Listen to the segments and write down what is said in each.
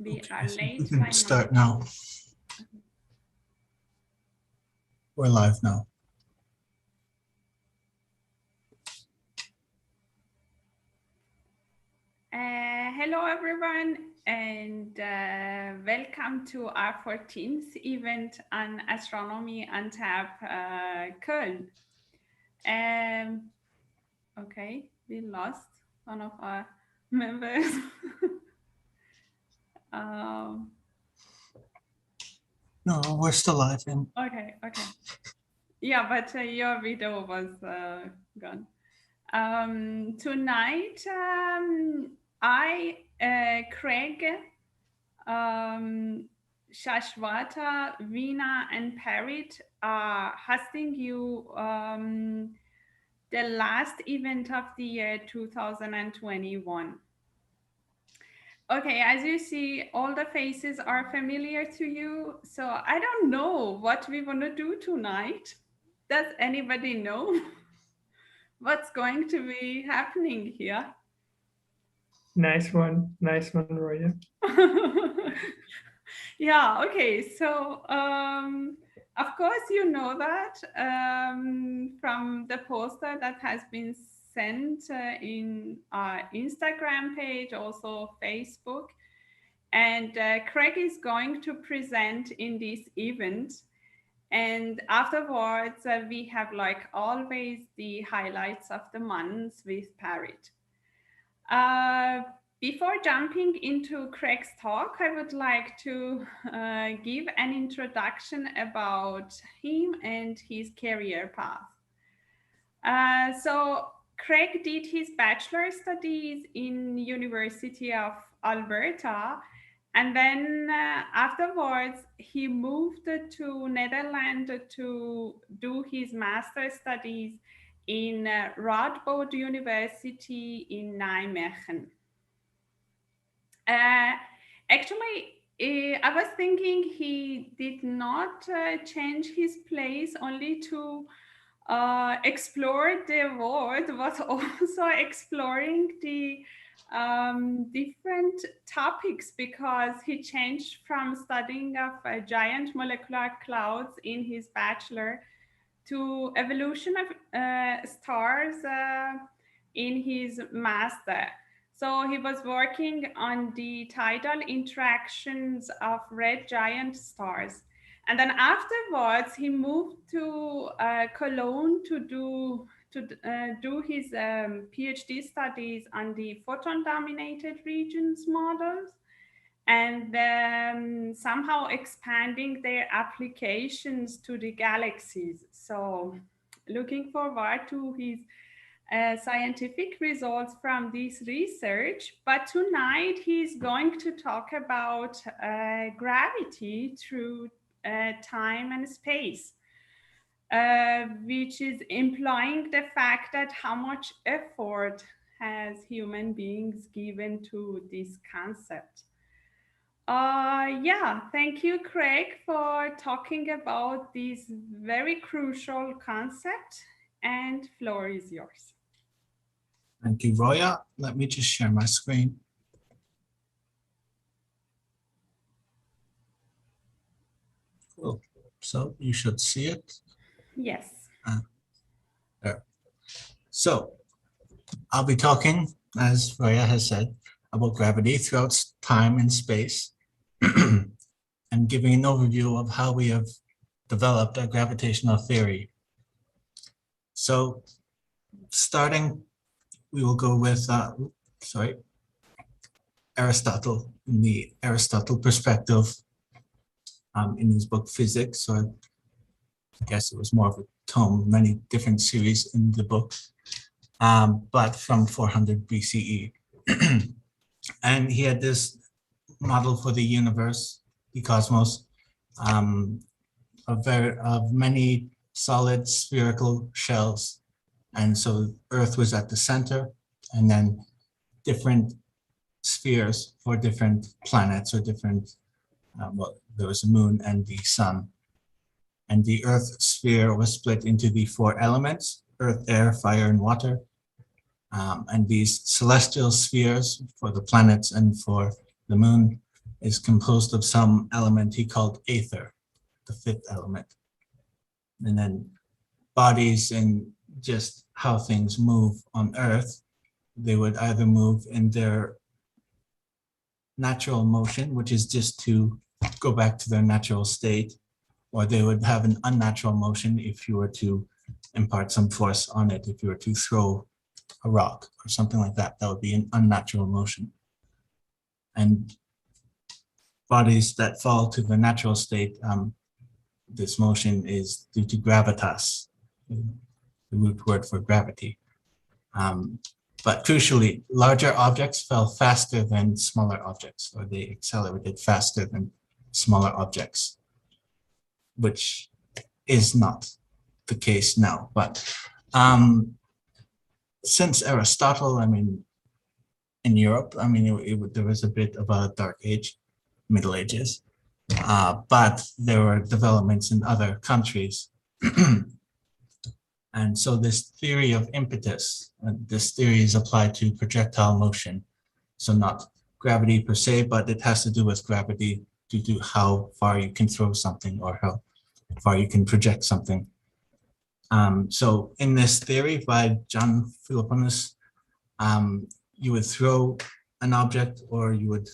We are Okay, so we late can by start now. now. We're live now. Hello everyone, and welcome to our 14th event on astronomy on tap Köln. Okay, we lost one of our members. No, we're still live. And Okay. Yeah, but your video was gone. Tonight, Craig, Shashwata, Veena, and Parrot are hosting you the last event of the year 2021. Okay, as you see, all the faces are familiar to you. So I don't know what we want to do tonight. Does anybody know what's going to be happening here? Nice one, Roya. Yeah, okay. So, of course, you know that from the poster that has been sent in our Instagram page, also Facebook. And Craig is going to present in this event. And afterwards, we have, like always, the highlights of the month with Parrot. Before jumping into Craig's talk, I would like to give an introduction about him and his career path. So Craig did his bachelor studies in University of Alberta, and then afterwards he moved to Netherlands to do his master studies in Radboud University in Nijmegen. Actually, I was thinking he did not change his place only to explore the world, but also exploring the different topics, because he changed from studying of giant molecular clouds in his bachelor to evolution of stars in his master. So he was working on the tidal interactions of red giant stars. And then afterwards, he moved to Cologne to do his PhD studies on the photon-dominated regions models, and somehow expanding their applications to the galaxies. So looking forward to his scientific results from this research. But tonight he's going to talk about gravity through time and space, which is implying the fact that how much effort has human beings given to this concept. Yeah, thank you, Craig, for talking about this very crucial concept, and floor is yours. thank you, Roya. Let me just share my screen. Cool. So you should see it. Yes. There. So I'll be talking, as Roya has said, about gravity throughout time and space, and giving an overview of how we have developed our gravitational theory. So starting, we will go with, Aristotle, in the Aristotle perspective in his book Physics, or I guess it was more of a tome, many different series in the book, but from 400 BCE. And he had this model for the universe, the cosmos, of many solid spherical shells. And so Earth was at the center, and then different spheres for different planets or different, well, there was a moon and the sun. And the Earth sphere was split into the 4 elements: earth, air, fire, and water. And these celestial spheres for the planets and for the moon is composed of some element he called ether, the fifth element. And then bodies and just how things move on Earth, they would either move in their natural motion, which is just to go back to their natural state, or they would have an unnatural motion if you were to impart some force on it. If you were to throw a rock or something like that, that would be an unnatural motion. And bodies that fall to the natural state, this motion is due to gravitas, the root word for gravity. But crucially, larger objects fell faster than smaller objects, or they accelerated faster than smaller objects, which is not the case now. But since Aristotle, I mean, in Europe, I mean, there was a bit of a dark age, Middle Ages, but there were developments in other countries. And so this theory of impetus, this theory is applied to projectile motion. So not gravity per se, but it has to do with gravity due to how far you can throw something or how far you can project something. So in this theory by John Philoponus, you would throw an object, or you would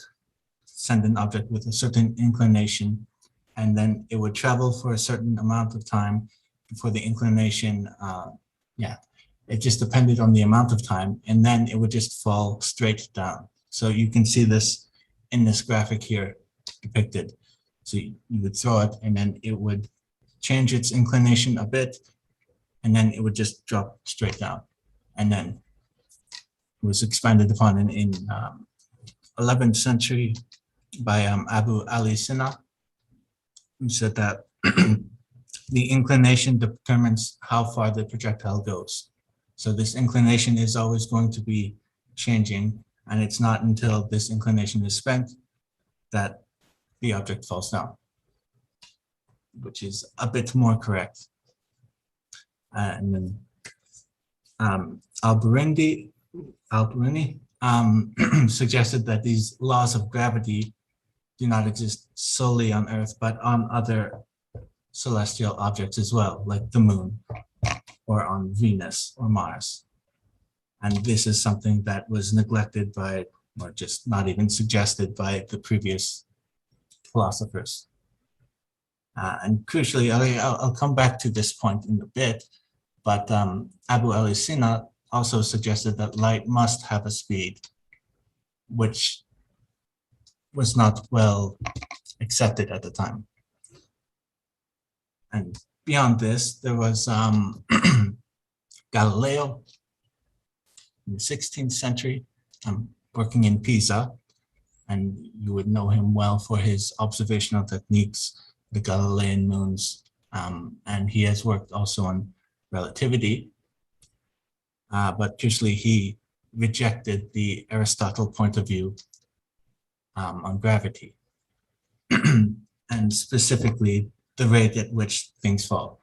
send an object with a certain inclination, and then it would travel for a certain amount of time before the inclination, it just depended on the amount of time, and then it would just fall straight down. So you can see this in this graphic here depicted. So you would throw it, and then it would change its inclination a bit, and then it would just drop straight down. And then it was expanded upon in 11th century by Abu Ali Sina, who said that the inclination determines how far the projectile goes. So this inclination is always going to be changing, and it's not until this inclination is spent that the object falls down, which is a bit more correct. And then Alberini suggested that these laws of gravity do not exist solely on Earth, but on other celestial objects as well, like the moon or on Venus or Mars. And this is something that was neglected by, or just not even suggested by, the previous philosophers. And crucially, I'll come back to this point in a bit, but Abu Ali Sina also suggested that light must have a speed, which was not well accepted at the time. And beyond this, there was Galileo in the 16th century, working in Pisa, and you would know him well for his observational techniques, the Galilean moons, and he has worked also on relativity, but crucially he rejected the Aristotle point of view on gravity, and specifically the rate at which things fall.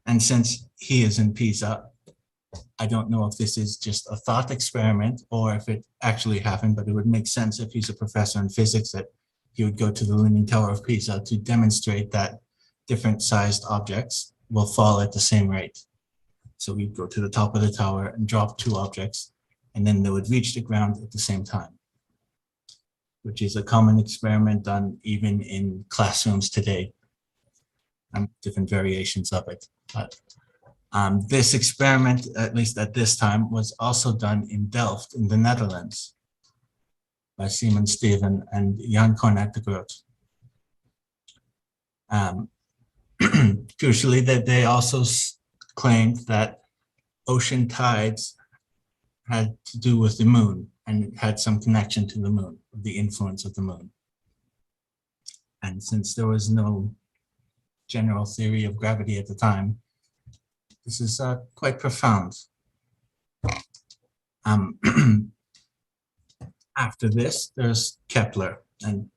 And since he is in Pisa, I don't know if this is just a thought experiment or if it actually happened, but it would make sense if he's a professor in physics that he would go to the Leaning Tower of Pisa to demonstrate that different sized objects will fall at the same rate. So we'd go to the top of the tower and drop two objects, and then they would reach the ground at the same time, which is a common experiment done even in classrooms today, and different variations of it. But this experiment, at least at this time, was also done in Delft in the Netherlands by Simon Steven and Jan Cornet de Groot. Crucially, that they also claimed that ocean tides had to do with the moon, and it had some connection to the moon, the influence of the moon. And since there was no general theory of gravity at the time, this is quite profound. After this, there's Kepler, and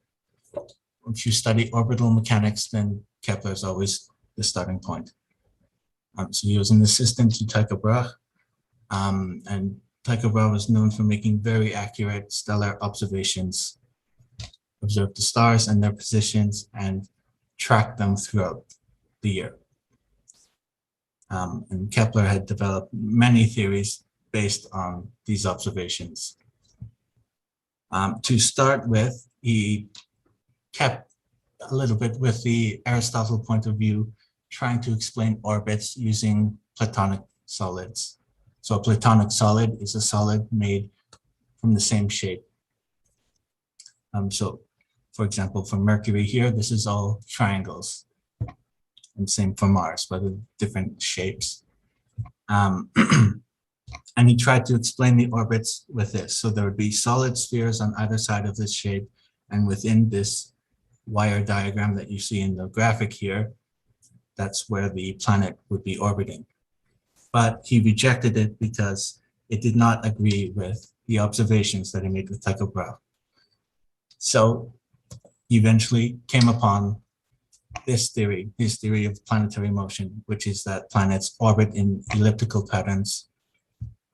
if you study orbital mechanics, then Kepler is always the starting point. So he was an assistant to Tycho Brahe, and Tycho Brahe was known for making very accurate stellar observations observe the stars and their positions and track them throughout the year. And Kepler had developed many theories based on these observations. To start with, he kept a little bit with the Aristotle point of view, trying to explain orbits using Platonic solids. So a Platonic solid is a solid made from the same shape. So, for example, for Mercury here, this is all triangles. And same for Mars, but with different shapes. And he tried to explain the orbits with this. So there would be solid spheres on either side of this shape. And within this wire diagram that you see in the graphic here, that's where the planet would be orbiting. But he rejected it because it did not agree with the observations that he made with Tycho Brahe. So he eventually came upon this theory, his theory of planetary motion, which is that planets orbit in elliptical patterns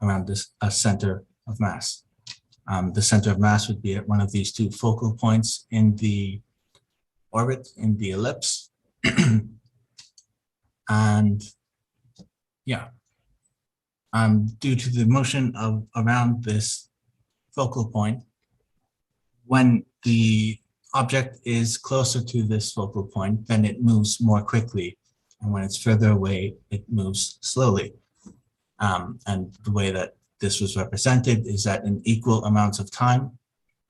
around a center of mass. The center of mass would be at one of these two focal points in the orbit, in the ellipse. And yeah, due to the motion around this focal point, when the object is closer to this focal point, then it moves more quickly. And when it's further away, it moves slowly. And the way that this was represented is that in equal amounts of time,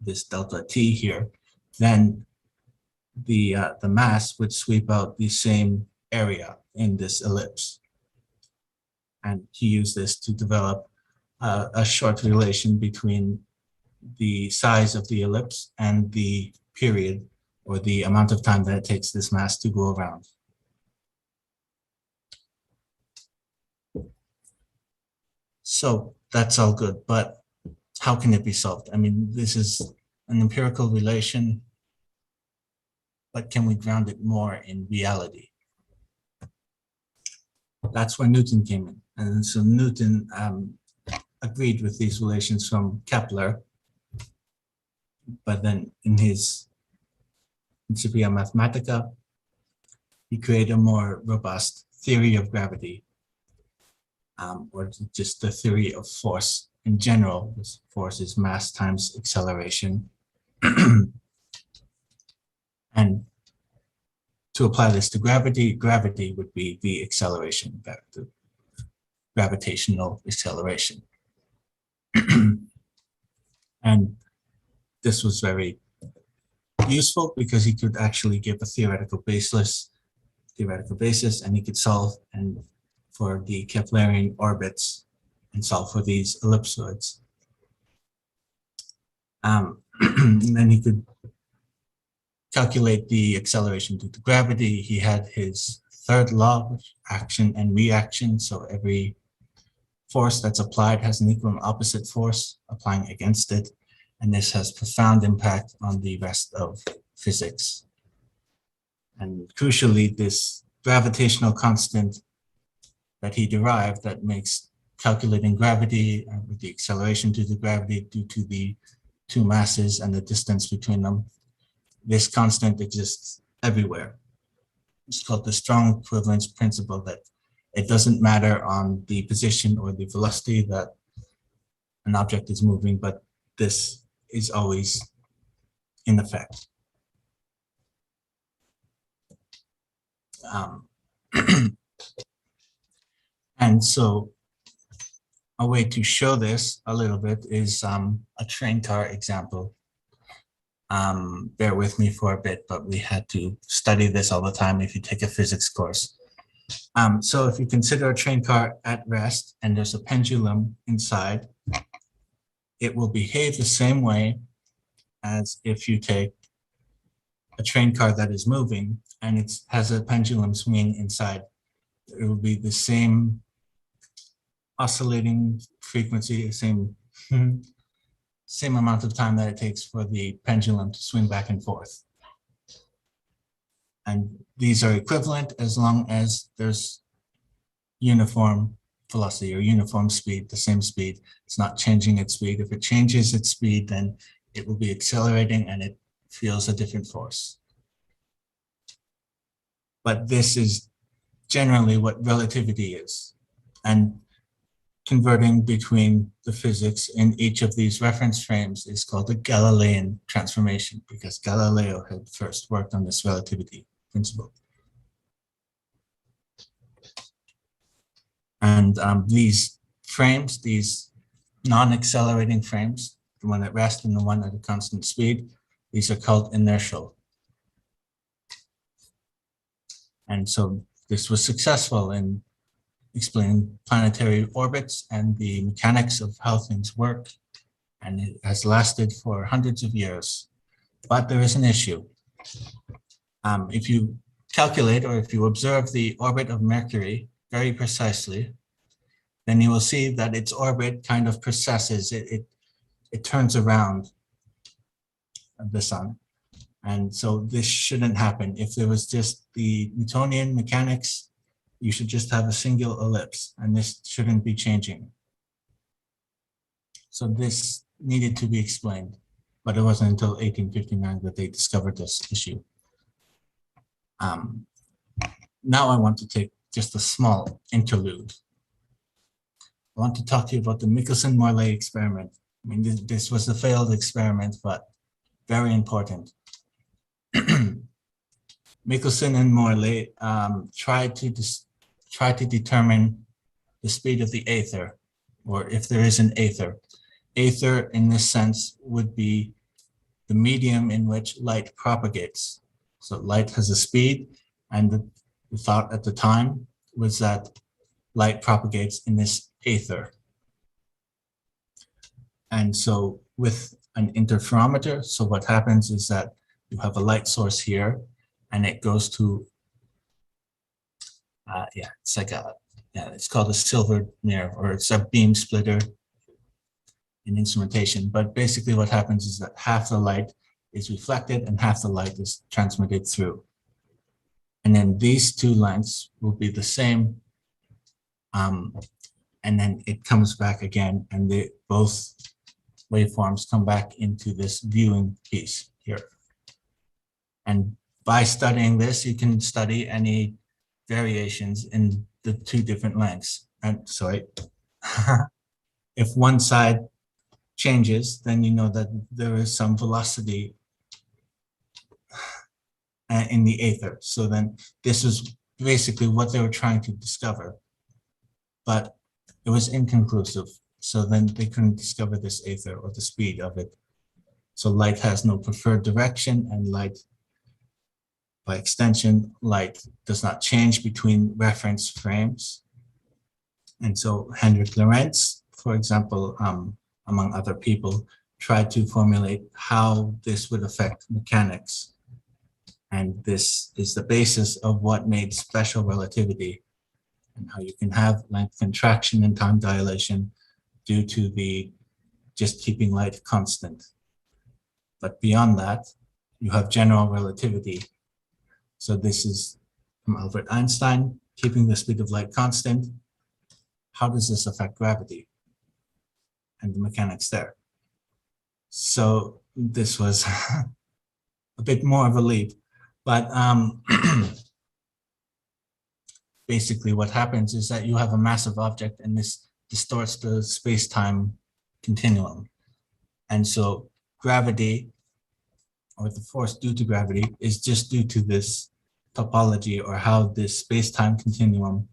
this delta t here, then the mass would sweep out the same area in this ellipse. And he used this to develop a short relation between the size of the ellipse and the period or the amount of time that it takes this mass to go around. So that's all good, but how can it be solved? I mean, this is an empirical relation, but can we ground it more in reality? That's where Newton came in. And so Newton agreed with these relations from Kepler, but then in his Principia Mathematica, he created a more robust theory of gravity, or just the theory of force in general. This force is mass times acceleration. And to apply this to gravity, gravity would be the acceleration, the gravitational acceleration. And this was very useful because he could actually give a theoretical basis, and he could solve for the Keplerian orbits and solve for these ellipsoids. And then he could calculate the acceleration due to gravity. He had his third law, action and reaction. So every force that's applied has an equal and opposite force applying against it. And this has profound impact on the rest of physics. And crucially, this gravitational constant that he derived that makes calculating gravity with the acceleration due to gravity due to the two masses and the distance between them, this constant exists everywhere. It's called the strong equivalence principle, that it doesn't matter on the position or the velocity that an object is moving, but this is always in effect. And so a way to show this a little bit is a train car example. Bear with me for a bit, but we had to study this all the time if you take a physics course. So if you consider a train car at rest and there's a pendulum inside, it will behave the same way as if you take a train car that is moving and it has a pendulum swinging inside. It will be the same oscillating frequency, same amount of time that it takes for the pendulum to swing back and forth. And these are equivalent as long as there's uniform velocity or uniform speed, the same speed. It's not changing its speed. If it changes its speed, then it will be accelerating and it feels a different force. But this is generally what relativity is. And converting between the physics in each of these reference frames is called the Galilean transformation, because Galileo had first worked on this relativity principle. And these frames, these non-accelerating frames, the one at rest and the one at a constant speed, these are called inertial. And so this was successful in explaining planetary orbits and the mechanics of how things work. And it has lasted for hundreds of years. But there is an issue. If you calculate or if you observe the orbit of Mercury very precisely, then you will see that its orbit kind of precesses, it turns around the sun. And so this shouldn't happen. If there was just the Newtonian mechanics, you should just have a single ellipse, and this shouldn't be changing. So this needed to be explained, but it wasn't until 1859 that they discovered this issue. Now I want to take just a small interlude. I want to talk to you about the Mickelson-Marley experiment. I mean, this was a failed experiment, but very important. Mickelson and Marley tried to determine the speed of the aether, or if there is an aether. Aether, in this sense, would be the medium in which light propagates. So light has a speed, and the thought at the time was that light propagates in this aether. And so with an interferometer, so what happens is that you have a light source here, and it goes to, it's called a silver mirror, or it's a beam splitter in instrumentation. But basically what happens is that half the light is reflected and half the light is transmitted through. And then these two lengths will be the same. And then it comes back again, and both waveforms come back into this viewing piece here. And by studying this, you can study any variations in the two different lengths. And sorry, if one side changes, then you know that there is some velocity in the aether. So then this is basically what they were trying to discover, but it was inconclusive. So then they couldn't discover this aether or the speed of it. So light has no preferred direction, and light, by extension, light does not change between reference frames. And so Hendrik Lorentz, for example, among other people, tried to formulate how this would affect mechanics. And this is the basis of what made special relativity, and how you can have length contraction and time dilation due to the just keeping light constant. But beyond that, you have general relativity. So this is from Albert Einstein, keeping the speed of light constant. How does this affect gravity and the mechanics there? So this was a bit more of a leap, but basically what happens is that you have a massive object, and this distorts the space-time continuum. And so gravity, or the force due to gravity, is just due to this topology, or how this space-time continuum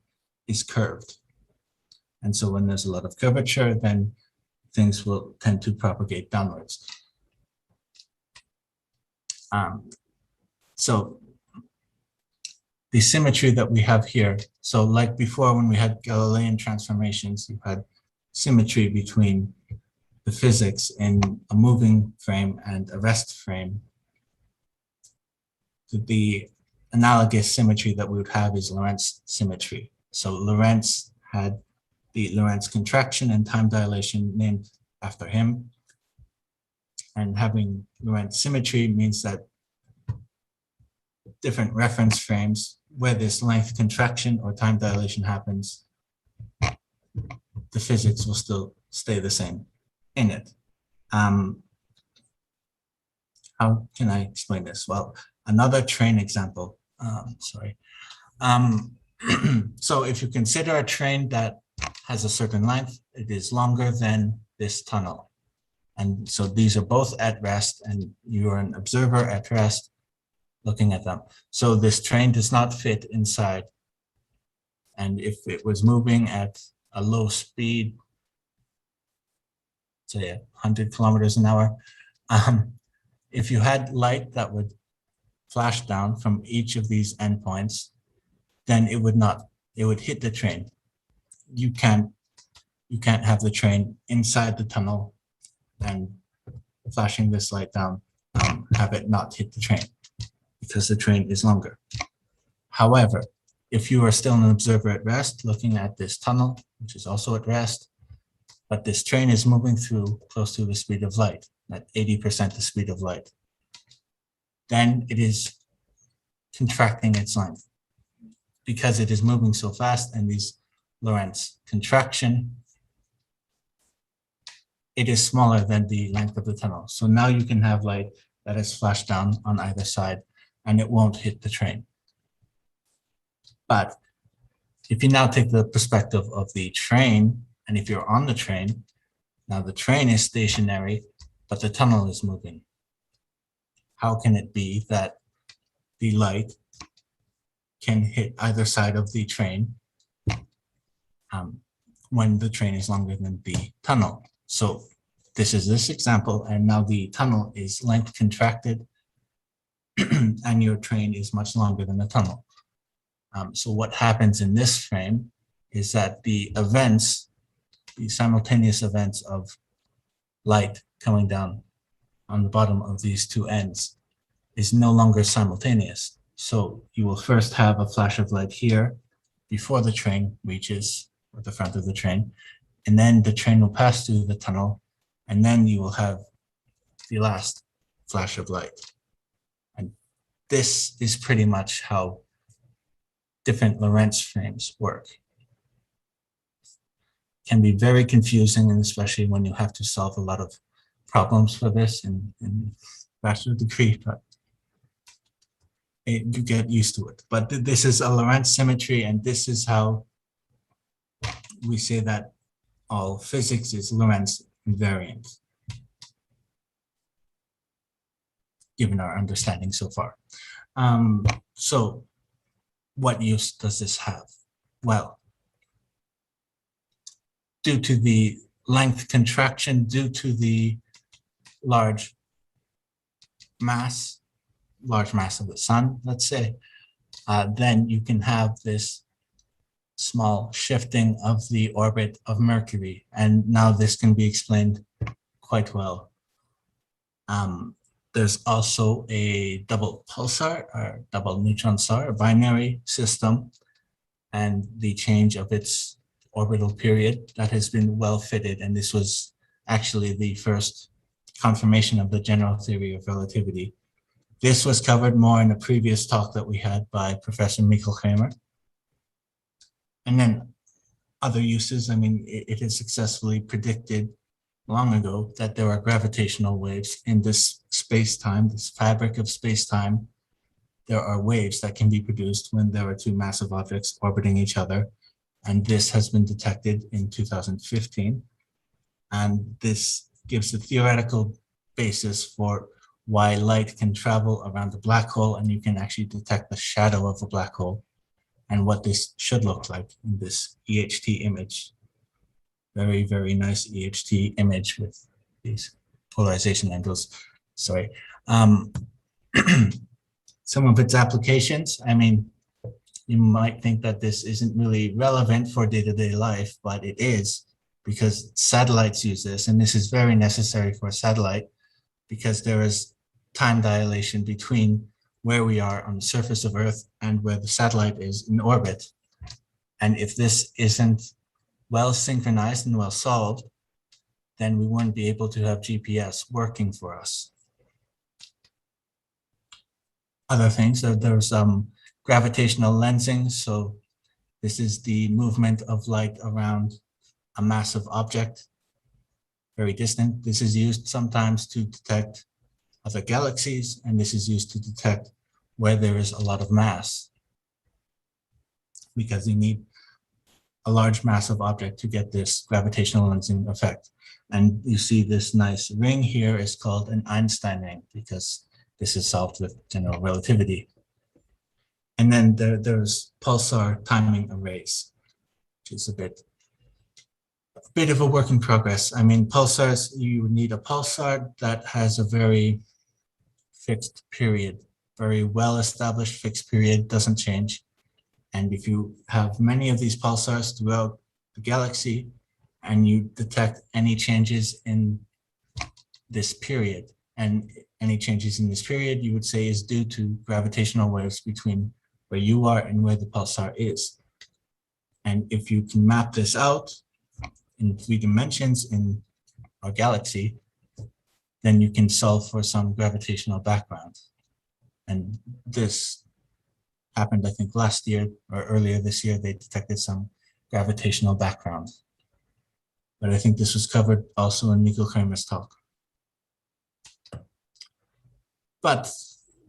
is curved. And so when there's a lot of curvature, then things will tend to propagate downwards. So the symmetry that we have here, so like before when we had Galilean transformations, you had symmetry between the physics in a moving frame and a rest frame. The analogous symmetry that we would have is Lorentz symmetry. So Lorentz had the Lorentz contraction and time dilation named after him. And having Lorentz symmetry means that different reference frames where this length contraction or time dilation happens, the physics will still stay the same in it. How can I explain this? Well, another train example, so if you consider a train that has a certain length, it is longer than this tunnel. And so these are both at rest, and you are an observer at rest looking at them. So this train does not fit inside. And if it was moving at a low speed, say 100 kilometers an hour, if you had light that would flash down from each of these endpoints, then it would hit the train. You can't have the train inside the tunnel and flashing this light down, have it not hit the train because the train is longer. However, if you are still an observer at rest looking at this tunnel, which is also at rest, but this train is moving through close to the speed of light, at 80% the speed of light, then it is contracting its length because it is moving so fast, and these Lorentz contraction, it is smaller than the length of the tunnel. So now you can have light that is flashed down on either side and it won't hit the train. But if you now take the perspective of the train, and if you're on the train, now the train is stationary, but the tunnel is moving. How can it be that the light can hit either side of the train when the train is longer than the tunnel? So this is this example, and now the tunnel is length contracted and your train is much longer than the tunnel. So what happens in this frame is that the events, the simultaneous events of light coming down on the bottom of these two ends is no longer simultaneous. So you will first have a flash of light here before the train reaches the front of the train, and then the train will pass through the tunnel, and then you will have the last flash of light. And this is pretty much how different Lorentz frames work. Can be very confusing, and especially when you have to solve a lot of problems for this in bachelor degree, but you get used to it. But this is a Lorentz symmetry, and this is how we say that all physics is Lorentz invariant, given our understanding so far. So what use does this have? Well, due to the length contraction, due to the large mass of the sun, let's say, then you can have this small shifting of the orbit of Mercury. And now this can be explained quite well. There's also a double pulsar or double neutron star, a binary system, and the change of its orbital period that has been well fitted. And this was actually the first confirmation of the general theory of relativity. This was covered more in a previous talk that we had by Professor Mickelson. And then other uses, I mean, it is successfully predicted long ago that there are gravitational waves in this space-time, this fabric of space-time. There are waves that can be produced when there are two massive objects orbiting each other. And this has been detected in 2015. And this gives the theoretical basis for why light can travel around a black hole, and you can actually detect the shadow of a black hole and what this should look like in this EHT image. Very, very nice EHT image with these polarization angles. Sorry. Some of its applications, I mean, you might think that this isn't really relevant for day-to-day life, but it is, because satellites use this, and this is very necessary for a satellite because there is time dilation between where we are on the surface of Earth and where the satellite is in orbit. And if this isn't well synchronized and well solved, then we wouldn't be able to have GPS working for us. Other things, there's gravitational lensing. So this is the movement of light around a massive object, very distant. This is used sometimes to detect other galaxies, and this is used to detect where there is a lot of mass, because you need a large mass of object to get this gravitational lensing effect. And you see this nice ring here is called an Einstein ring, because this is solved with general relativity. And then there's pulsar timing arrays, which is a bit of a work in progress. I mean, pulsars, you need a pulsar that has a very fixed period, very well-established fixed period, doesn't change. And if you have many of these pulsars throughout the galaxy and you detect any changes in this period, and any changes in this period you would say is due to gravitational waves between where you are and where the pulsar is. And if you can map this out in 3 dimensions in our galaxy, then you can solve for some gravitational background. And this happened, I think, last year or earlier this year. They detected some gravitational background. But I think this was covered also in Mickel's talk. But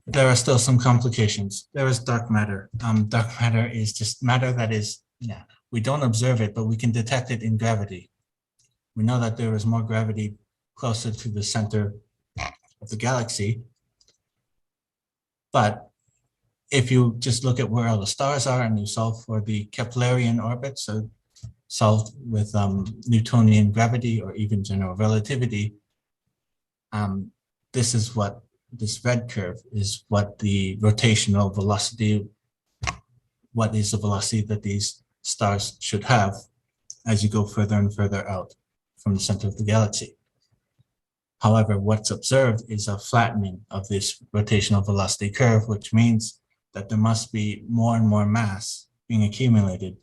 there are still some complications. There is dark matter. Dark matter is just matter that is, we don't observe it, but we can detect it in gravity. We know that there is more gravity closer to the center of the galaxy. But if you just look at where all the stars are and you solve for the Keplerian orbit, so solved with Newtonian gravity or even general relativity, this is what this red curve is, what the rotational velocity, what is the velocity that these stars should have as you go further and further out from the center of the galaxy. However, what's observed is a flattening of this rotational velocity curve, which means that there must be more and more mass being accumulated,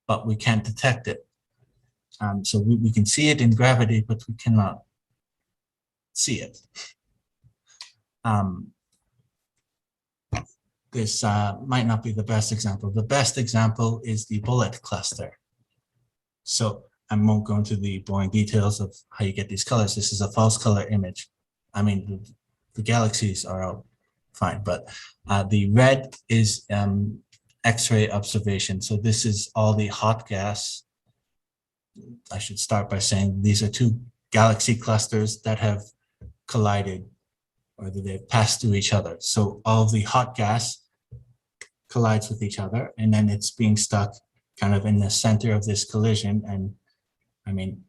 but we can't detect it. So we can see it in gravity, but we cannot see it. This might not be the best example. The best example is the bullet cluster. So I won't go into the boring details of how you get these colors. This is a false color image. I mean, the galaxies are all fine, but the red is X-ray observation. So this is all the hot gas. I should start by saying these are 2 galaxy clusters that have collided, or that they've passed through each other. So all of the hot gas collides with each other, and then it's being stuck kind of in the center of this collision, and I mean,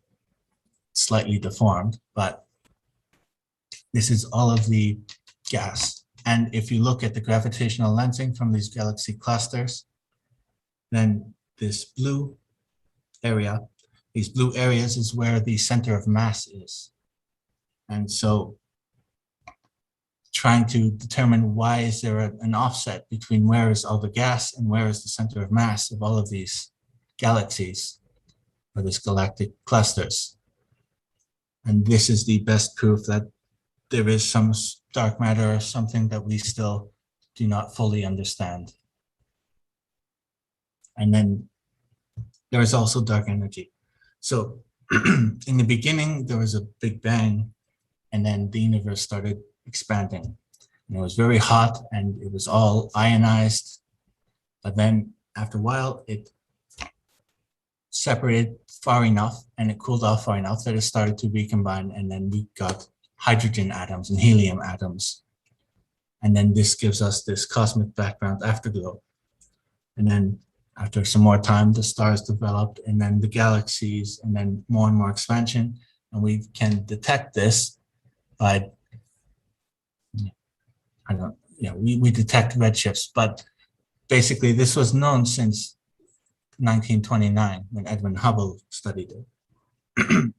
slightly deformed, but this is all of the gas. And if you look at the gravitational lensing from these galaxy clusters, then this blue area, these blue areas is where the center of mass is. And so trying to determine why is there an offset between where is all the gas and where is the center of mass of all of these galaxies, or these galactic clusters. And this is the best proof that there is some dark matter or something that we still do not fully understand. And then there is also dark energy. So in the beginning, there was a big bang, and then the universe started expanding. And it was very hot and it was all ionized. But then after a while, it separated far enough and it cooled off far enough that it started to recombine, and then we got hydrogen atoms and helium atoms. And then this gives us this cosmic background afterglow. And then after some more time, the stars developed, and then the galaxies, and then more and more expansion. And we can detect this by, we detect redshifts, but basically this was known since 1929 when Edwin Hubble studied it.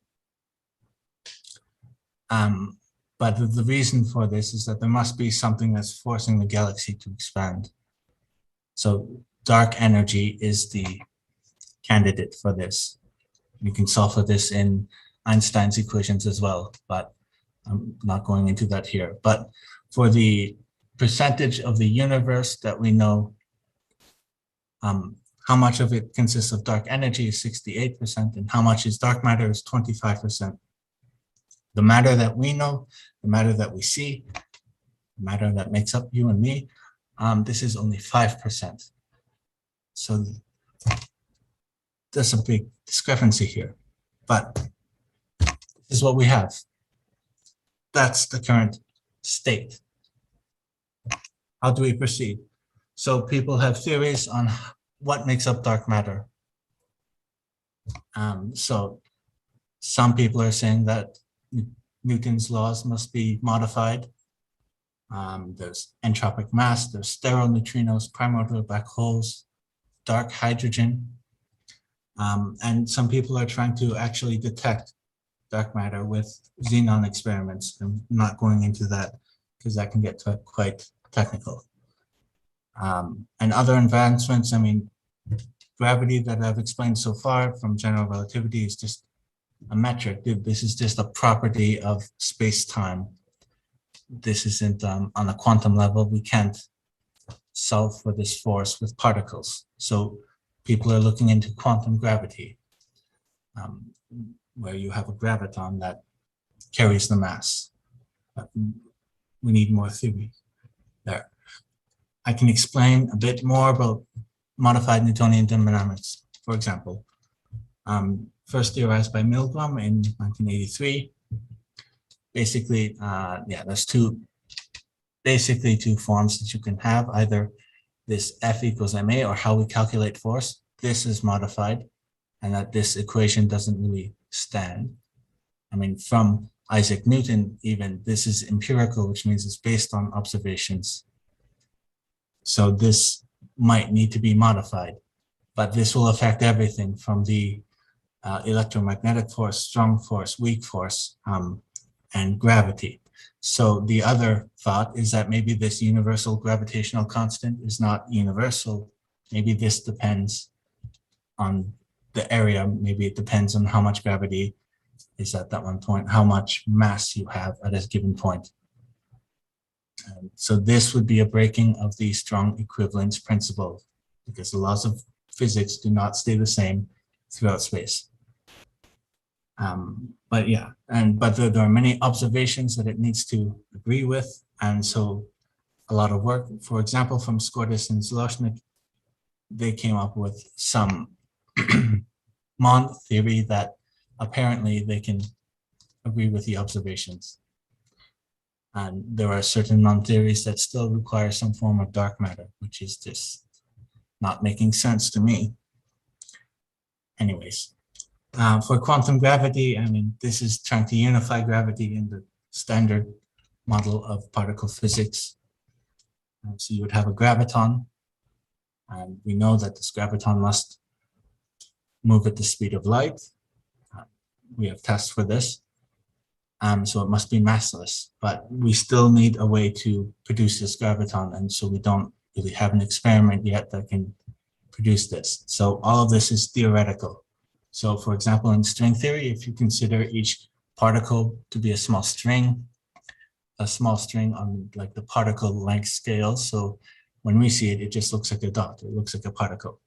But the reason for this is that there must be something that's forcing the galaxy to expand. So dark energy is the candidate for this. You can solve for this in Einstein's equations as well, but I'm not going into that here. But for the percentage of the universe that we know, how much of it consists of dark energy is 68%, and how much is dark matter is 25%. The matter that we know, the matter that we see, the matter that makes up you and me, this is only 5%. So there's a big discrepancy here, but this is what we have. That's the current state. How do we proceed? So people have theories on what makes up dark matter. So some people are saying that Newton's laws must be modified. There's entropic mass, there's sterile neutrinos, primordial black holes, dark hydrogen. And some people are trying to actually detect dark matter with Xenon experiments. I'm not going into that because that can get quite technical. And other advancements, I mean, gravity that I've explained so far from general relativity is just a metric. This is just a property of space-time. This isn't on a quantum level. We can't solve for this force with particles. So people are looking into quantum gravity, where you have a graviton that carries the mass. We need more theory there. I can explain a bit more about modified Newtonian dynamics, for example. First theorized by Milgram in 1983. Basically, there's basically two forms that you can have, either this F equals ma, or how we calculate force. This is modified, and that this equation doesn't really stand. I mean, from Isaac Newton, even, this is empirical, which means it's based on observations. So this might need to be modified, but this will affect everything from the electromagnetic force, strong force, weak force, and gravity. So the other thought is that maybe this universal gravitational constant is not universal. Maybe this depends on the area. Maybe it depends on how much gravity is at that one point, how much mass you have at a given point. And so this would be a breaking of the strong equivalence principle, because the laws of physics do not stay the same throughout space. But there are many observations that it needs to agree with, and so a lot of work. For example, from Skordis and Zlochnik, they came up with some Mond theory that apparently they can agree with the observations. And there are certain Mond theories that still require some form of dark matter, which is just not making sense to me. Anyways. For quantum gravity, I mean, this is trying to unify gravity in the standard model of particle physics. So you would have a graviton, and we know that this graviton must move at the speed of light. We have tests for this. So it must be massless, but we still need a way to produce this graviton, and so we don't really have an experiment yet that can produce this. So all of this is theoretical. So for example, in string theory, if you consider each particle to be a small string on like the particle length scale. So when we see it, it just looks like a dot. It looks like a particle.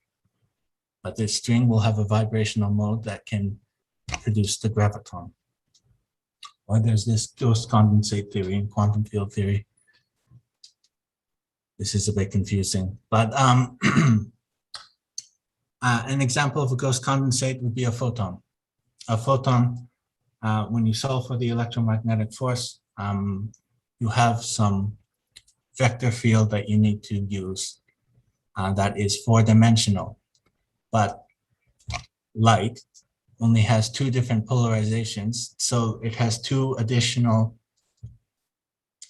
But this string will have a vibrational mode that can produce the graviton. Or there's this ghost condensate theory in quantum field theory. This is a bit confusing, but an example of a ghost condensate would be a photon. A photon, when you solve for the electromagnetic force, you have some vector field that you need to use that is four-dimensional. But light only has two different polarizations, so it has two additional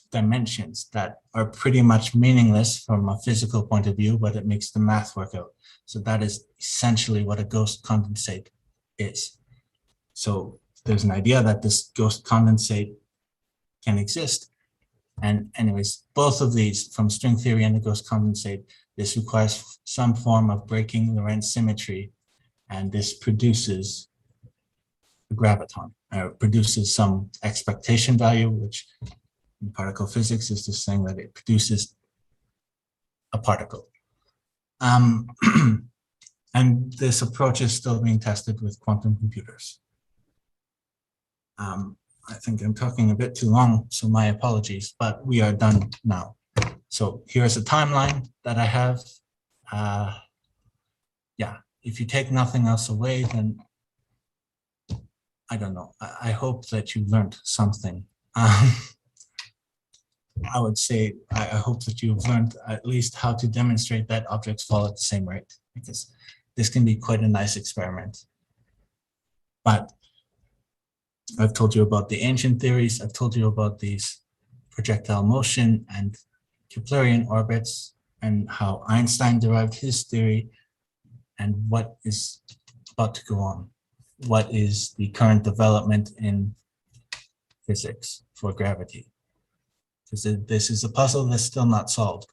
dimensions that are pretty much meaningless from a physical point of view, but it makes the math work out. So that is essentially what a ghost condensate is. So there's an idea that this ghost condensate can exist. And anyways, both of these, from string theory and the ghost condensate, this requires some form of breaking Lorentz symmetry, and this produces a graviton, or produces some expectation value, which in particle physics is just saying that it produces a particle. And this approach is still being tested with quantum computers. I think I'm talking a bit too long, so my apologies, but we are done now. So here's a timeline that I have. Yeah, if you take nothing else away, then I don't know. I hope that you learned something. I would say I hope that you've learned at least how to demonstrate that objects fall at the same rate, because this can be quite a nice experiment. But I've told you about the ancient theories. I've told you about these projectile motion and Keplerian orbits and how Einstein derived his theory and what is about to go on. What is the current development in physics for gravity? Because this is a puzzle that's still not solved.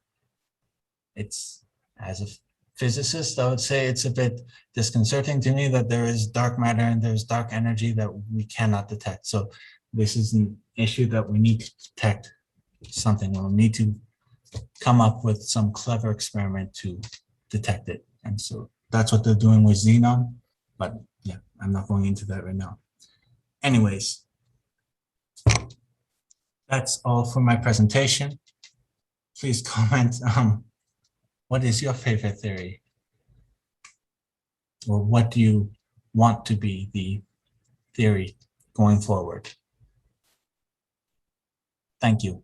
It's, as a physicist, I would say it's a bit disconcerting to me that there is dark matter and there's dark energy that we cannot detect. So this is an issue that we need to detect something. We'll need to come up with some clever experiment to detect it. And so that's what they're doing with Xenon. But yeah, I'm not going into that right now. Anyways, that's all for my presentation. Please comment what is your favorite theory? Or what do you want to be the theory going forward? Thank you.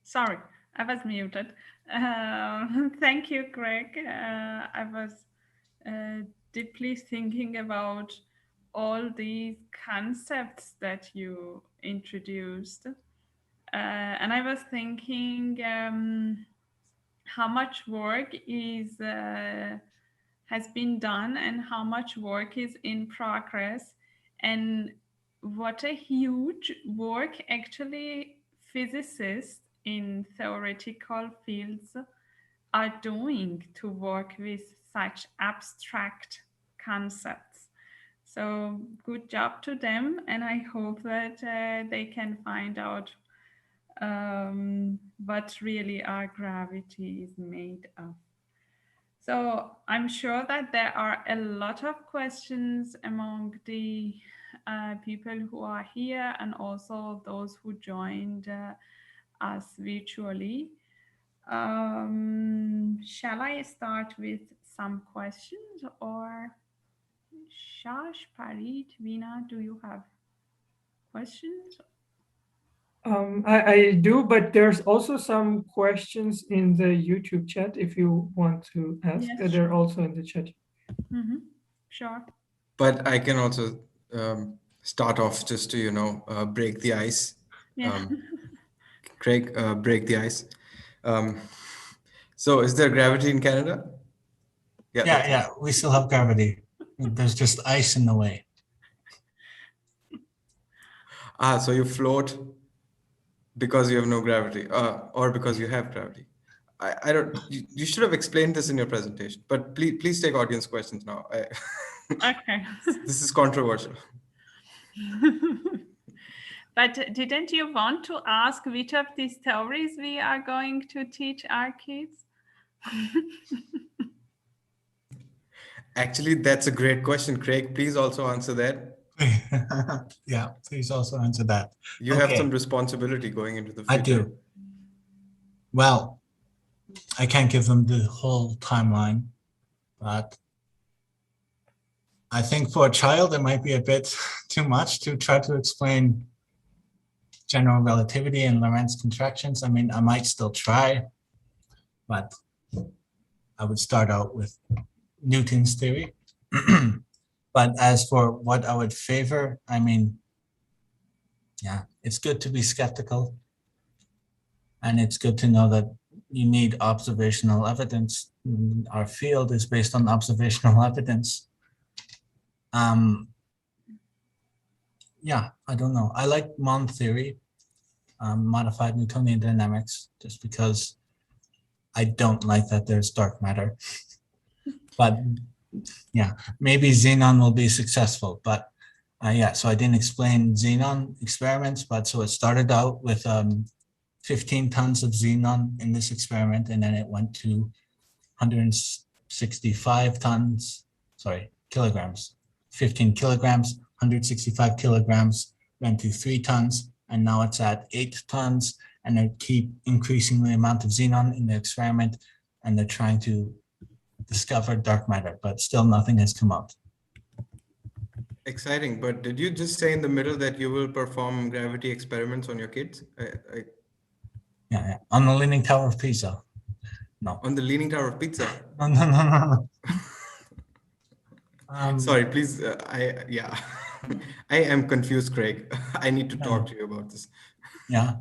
Sorry, I was muted. Thank you, Greg. I was deeply thinking about all these concepts that you introduced. And I was thinking how much work has been done and how much work is in progress, and what a huge work actually physicists in theoretical fields are doing to work with such abstract concepts. So good job to them, and I hope that they can find out what really our gravity is made of. So I'm sure that there are a lot of questions among the people who are here and also those who joined us virtually. Shall I start with some questions, or Shash, Parit, Veena, do you have questions? I do, but there's also some questions in the YouTube chat if you want to ask. Yes, They're also in the chat. Sure. But I can also start off just to, break the ice. Yeah. Craig, break the ice. So is there gravity in Canada? Yeah, we still have gravity. There's just ice in the way. So you float because you have no gravity, or because you have gravity. I don't. You should have explained this in your presentation. But please take audience questions now. Okay. This is controversial. But didn't you want to ask which of these theories we are going to teach our kids? Actually, that's a great question, Craig. Please also answer that. Yeah, please also answer that. You have some responsibility going into the future. I do. Well, I can't give them the whole timeline, but I think for a child, it might be a bit too much to try to explain general relativity and Lorentz contractions. I mean, I might still try, but I would start out with Newton's theory. But as for what I would favor, I mean, yeah, it's good to be skeptical. And it's good to know that you need observational evidence. Our field is based on observational evidence. Yeah, I don't know. I like Mond theory, modified Newtonian dynamics, just because I don't like that there's dark matter. But yeah, maybe Xenon will be successful. But yeah, so I didn't explain Xenon experiments, but so it started out with 15 tons of xenon in this experiment, and then it went to 100 65 tons, sorry, kilograms, 15 kilograms, 165 kilograms, went to 3 tons, and now it's at 8 tons, and they keep increasing the amount of xenon in the experiment, and they're trying to discover dark matter, but still nothing has come out. Exciting, but did you just say in the middle that you will perform gravity experiments on your kids? Yeah, on the Leaning Tower of Pisa. No. On the Leaning Tower of Pizza? No. Sorry, please. Yeah, I am confused, Craig. I need to talk to you about this. Yeah.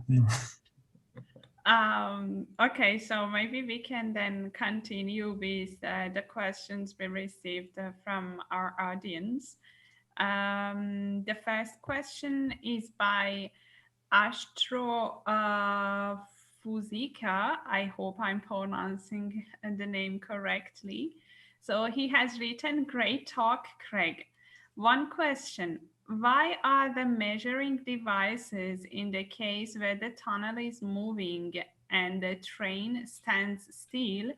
Okay, so maybe we can then continue with the questions we received from our audience. The first question is by Astro Fusika. I hope I'm pronouncing the name correctly. So he has written, "Great talk, Craig. One question. Why are the measuring devices in the case where the tunnel is moving and the train stands still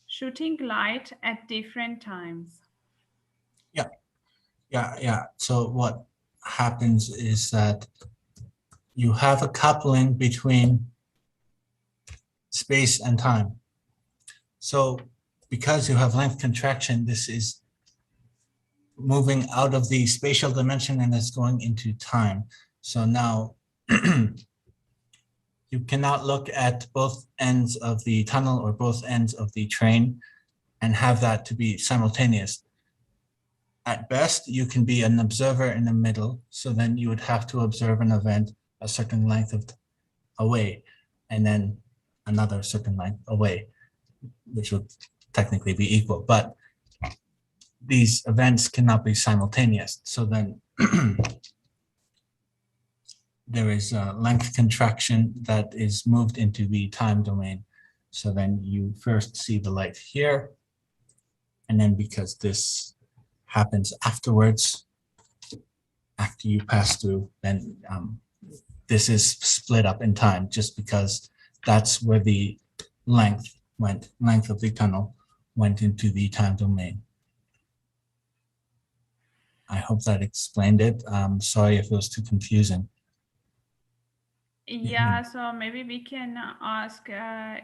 shooting light at different times?" Yeah. So what happens is that you have a coupling between space and time. So because you have length contraction, this is moving out of the spatial dimension and it's going into time. So now you cannot look at both ends of the tunnel or both ends of the train and have that to be simultaneous. At best, you can be an observer in the middle, so then you would have to observe an event a certain length of away, and then another certain length away, which would technically be equal. But these events cannot be simultaneous. So then there is a length contraction that is moved into the time domain. So then you first see the light here, and then because this happens afterwards, after you pass through, then this is split up in time just because that's where the length of the tunnel went into the time domain. I hope that explained it. Sorry if it was too confusing. Yeah, so maybe we can ask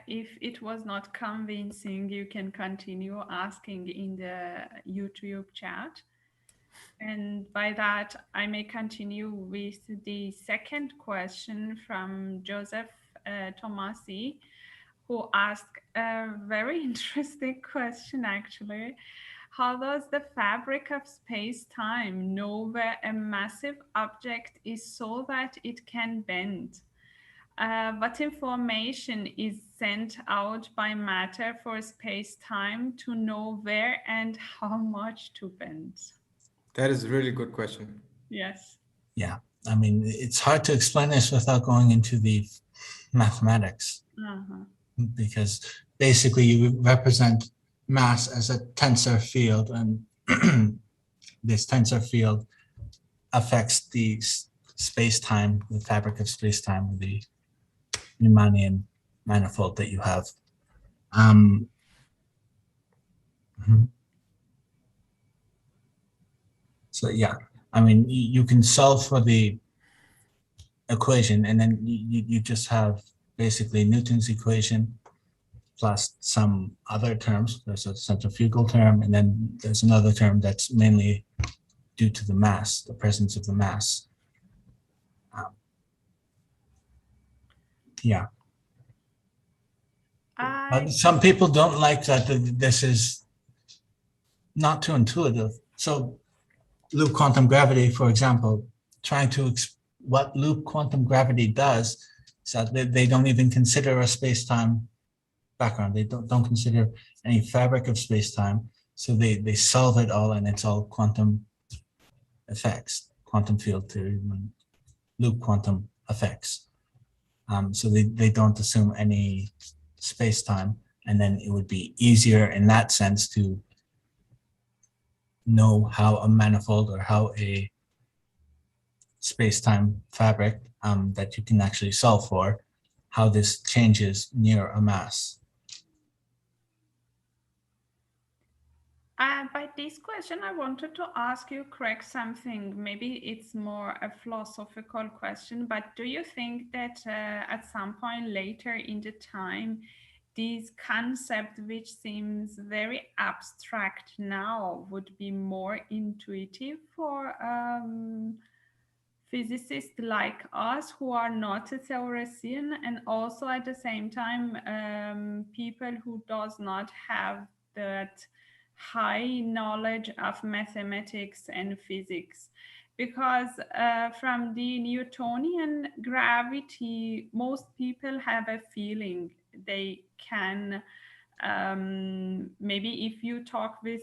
if it was not convincing, you can continue asking in the YouTube chat. And by that, I may continue with the second question from Joseph Tomasi, who asked a very interesting question, actually. How does the fabric of space-time know where a massive object is so that it can bend? What information is sent out by matter for space-time to know where and how much to bend? That is a really good question. Yes. Yeah, I mean, it's hard to explain this without going into the mathematics, because basically you represent mass as a tensor field, and this tensor field affects the space-time, the fabric of space-time, the Riemannian manifold that you have. So yeah, I mean, you can solve for the equation, and then you just have basically Newton's equation plus some other terms. There's a centrifugal term, and then there's another term that's mainly due to the mass, the presence of the mass. Yeah. But some people don't like that this is not too intuitive. So loop quantum gravity, for example, trying to what loop quantum gravity does is that they don't even consider a space-time background. They don't consider any fabric of space-time. So they solve it all, and it's all quantum effects, quantum field theory, loop quantum effects. So they don't assume any space-time, and then it would be easier in that sense to know how a manifold or how a space-time fabric that you can actually solve for, how this changes near a mass. By this question, I wanted to ask you, Craig, something. Maybe it's more a philosophical question, but do you think that at some point later in the time, this concept, which seems very abstract now, would be more intuitive for physicists like us who are not a theoretician, and also at the same time people who does not have that high knowledge of mathematics and physics? Because from the Newtonian gravity, most people have a feeling they can, maybe if you talk with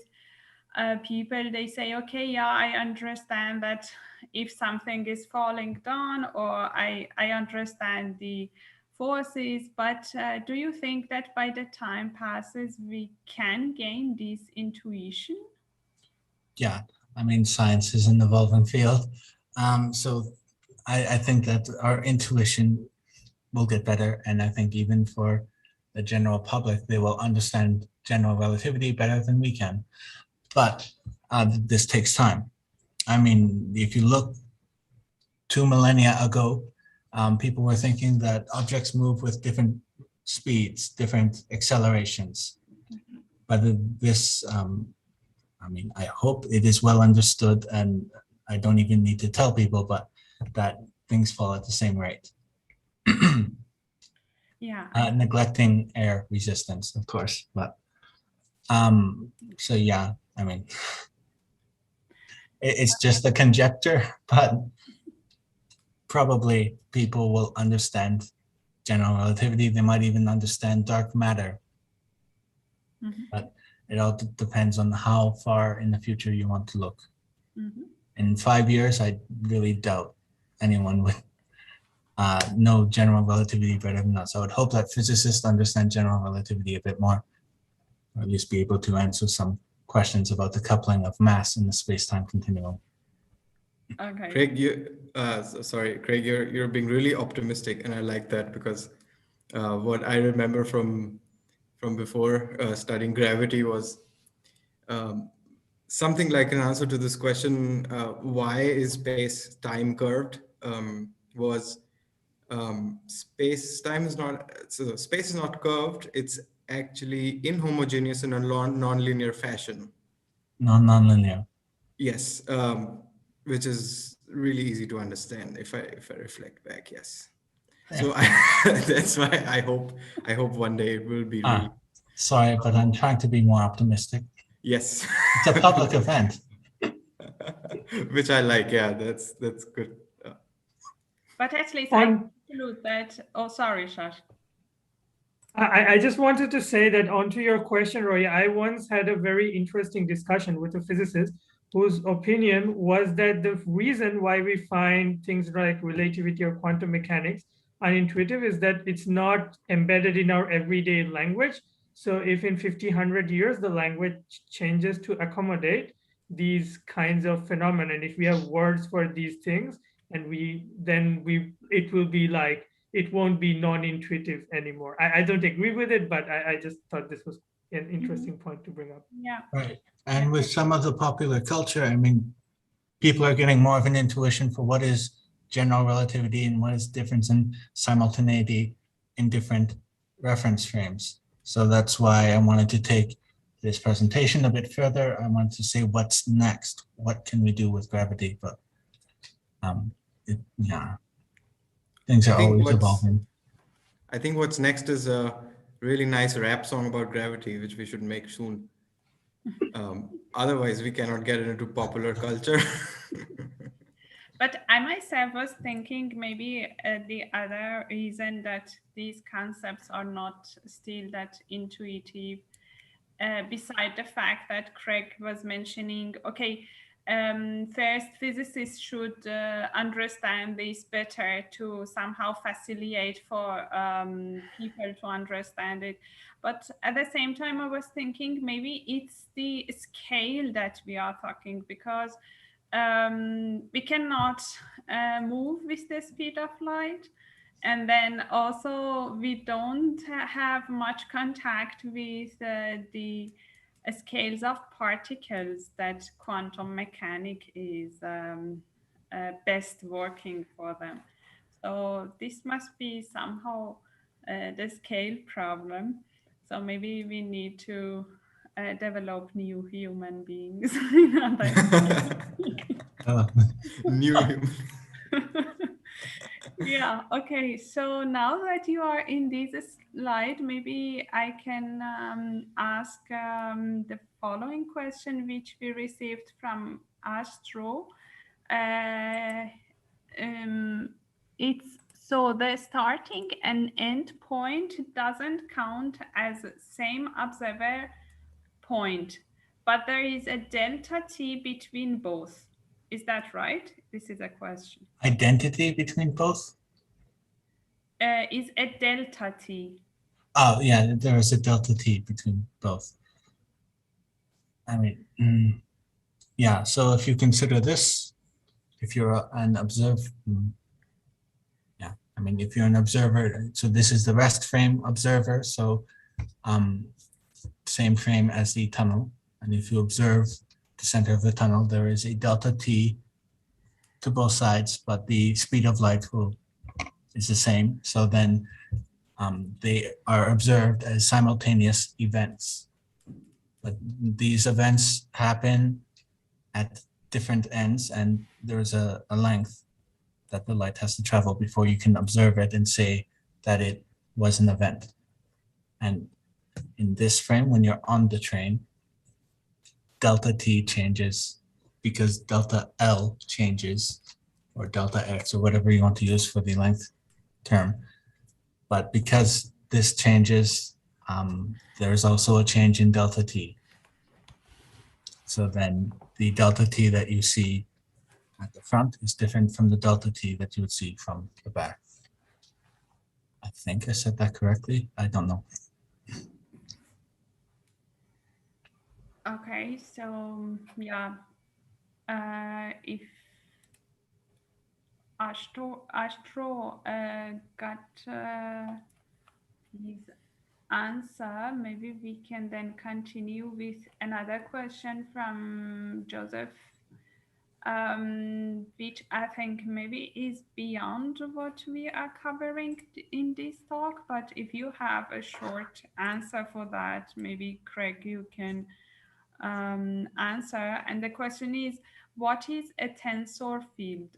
people, they say, okay, yeah, I understand that if something is falling down, or I understand the forces, but do you think that by the time passes, we can gain this intuition? Yeah, I mean, science is an evolving field. So I think that our intuition will get better. And I think even for the general public, they will understand general relativity better than we can. But this takes time. I mean, if you look 2 millennia ago, people were thinking that objects move with different speeds, different accelerations. But this, I mean, I hope it is well understood, and I don't even need to tell people, but that things fall at the same rate. Yeah. Neglecting air resistance, of course, but so yeah, I mean, it's just a conjecture, but probably people will understand general relativity. They might even understand dark matter. Mm-hmm. But it all depends on how far in the future you want to look. Mm-hmm. In 5 years, I really doubt anyone would know general relativity better than us. I would hope that physicists understand general relativity a bit more, or at least be able to answer some questions about the coupling of mass in the space-time continuum. Okay. Craig, sorry, Craig, you're being really optimistic, and I like that, because what I remember from before studying gravity was something like an answer to this question: why is space-time curved? Was space-time is not, so space is not curved. It's actually inhomogeneous in a non-linear fashion. Non-linear. Yes, which is really easy to understand if I reflect back. Yes, so that's why I hope one day it will be really. Sorry, but I'm trying to be more optimistic. Yes, It's a public event, which I like. Yeah, that's good. But at least I conclude that. Oh, sorry, Shash. I just wanted to say that onto your question, Roy, I once had a very interesting discussion with a physicist whose opinion was that the reason why we find things like relativity or quantum mechanics unintuitive is that it's not embedded in our everyday language. So if in 50, 100 years, the language changes to accommodate these kinds of phenomena, and if we have words for these things, and it will be like, it won't be non-intuitive anymore. I don't agree with it, but I just thought this was an interesting point to bring up. Yeah. right? And with some of the popular culture, I mean, people are getting more of an intuition for what is general relativity and what is difference in simultaneity in different reference frames. So that's why I wanted to take this presentation a bit further. I wanted to say what's next. What can we do with gravity? But yeah, things are always evolving. I think what's next is a really nice rap song about gravity, which we should make soon. Otherwise, we cannot get it into popular culture. But I myself was thinking maybe the other reason that these concepts are not still that intuitive, beside the fact that Craig was mentioning, okay, first physicists should understand this better to somehow facilitate for people to understand it. But at the same time, I was thinking maybe it's the scale that we are talking, because we cannot move with the speed of light, and then also we don't have much contact with the scales of particles that quantum mechanics is best working for them. So this must be somehow the scale problem. So maybe we need to develop new human beings. New human. Yeah, okay. So now that you are in this slide, maybe I can ask the following question, which we received from Astro. It's so the starting and end point doesn't count as same observer point, but there is a delta t between both. Is that right? This is a question. Identity between both? Is a delta t. Oh, yeah, there is a delta t between both. I mean, yeah, so if you consider this, if you're an observer, yeah, I mean, if you're an observer, so this is the rest frame observer, so same frame as the tunnel. And if you observe the center of the tunnel, there is a delta t to both sides, but the speed of light is the same. So then they are observed as simultaneous events. But these events happen at different ends, and there's a length that the light has to travel before you can observe it and say that it was an event. And in this frame, when you're on the train, delta t changes because delta L changes, or delta X, or whatever you want to use for the length term. But because this changes, there's also a change in delta t. So then the delta t that you see at the front is different from the delta t that you would see from the back. I think I said that correctly. I don't know. Okay, so yeah, if Astro got his answer, maybe we can then continue with another question from Joseph, which I think maybe is beyond what we are covering in this talk. But if you have a short answer for that, maybe Craig, you can answer. And the question is, what is a tensor field?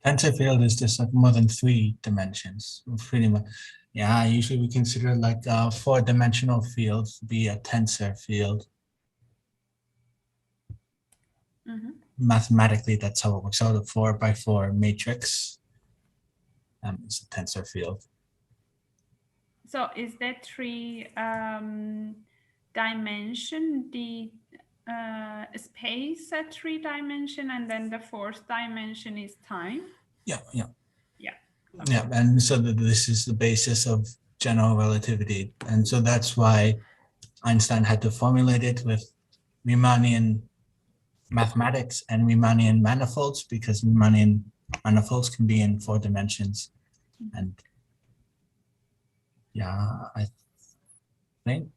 Tensor field is just like more than 3 dimensions, pretty much. Yeah, usually we consider like 4-dimensional fields be a tensor field. Mm-hmm. Mathematically, that's how it works out. A 4x4 matrix is a tensor field. So is that 3 dimension, the space at 3 dimension, and then the 4th dimension is time? Yeah. Okay. Yeah, and so this is the basis of general relativity. And so that's why Einstein had to formulate it with Riemannian mathematics and Riemannian manifolds, because Riemannian manifolds can be in 4 dimensions. And yeah, I think,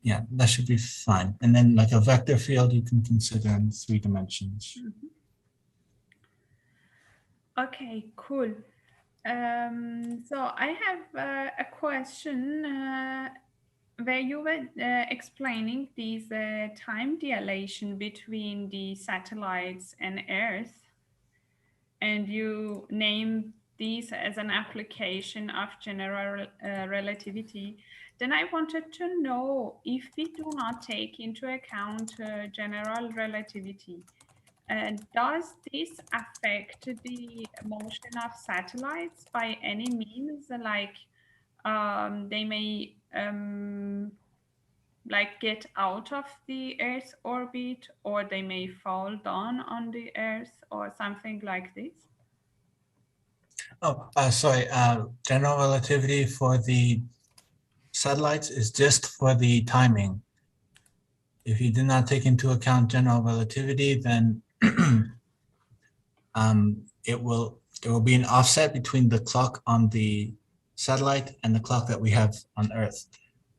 yeah, that should be fine. And then like a vector field, you can consider in 3 dimensions. Mm-hmm. Okay, cool. So I have a question where you were explaining these time dilation between the satellites and Earth, and you named these as an application of general relativity. Then I wanted to know, if we do not take into account general relativity, does this affect the motion of satellites by any means? Like they may like get out of the Earth's orbit, or they may fall down on the Earth, or something like this? Oh, sorry. General relativity for the satellites is just for the timing. If you do not take into account general relativity, then it will be an offset between the clock on the satellite and the clock that we have on Earth.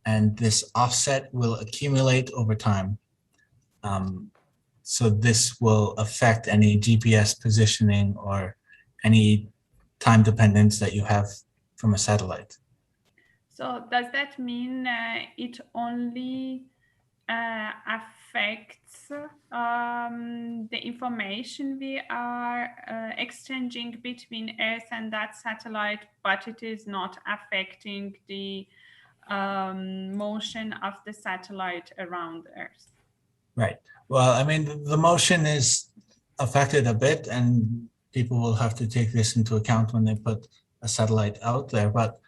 and this offset will accumulate over time. So this will affect any GPS positioning or any time dependence that you have from a satellite. So does that mean it only affects the information we are exchanging between Earth and that satellite, but it is not affecting the motion of the satellite around Earth? Right. Well, I mean, the motion is affected a bit, and people will have to take this into account when they put a satellite out there. But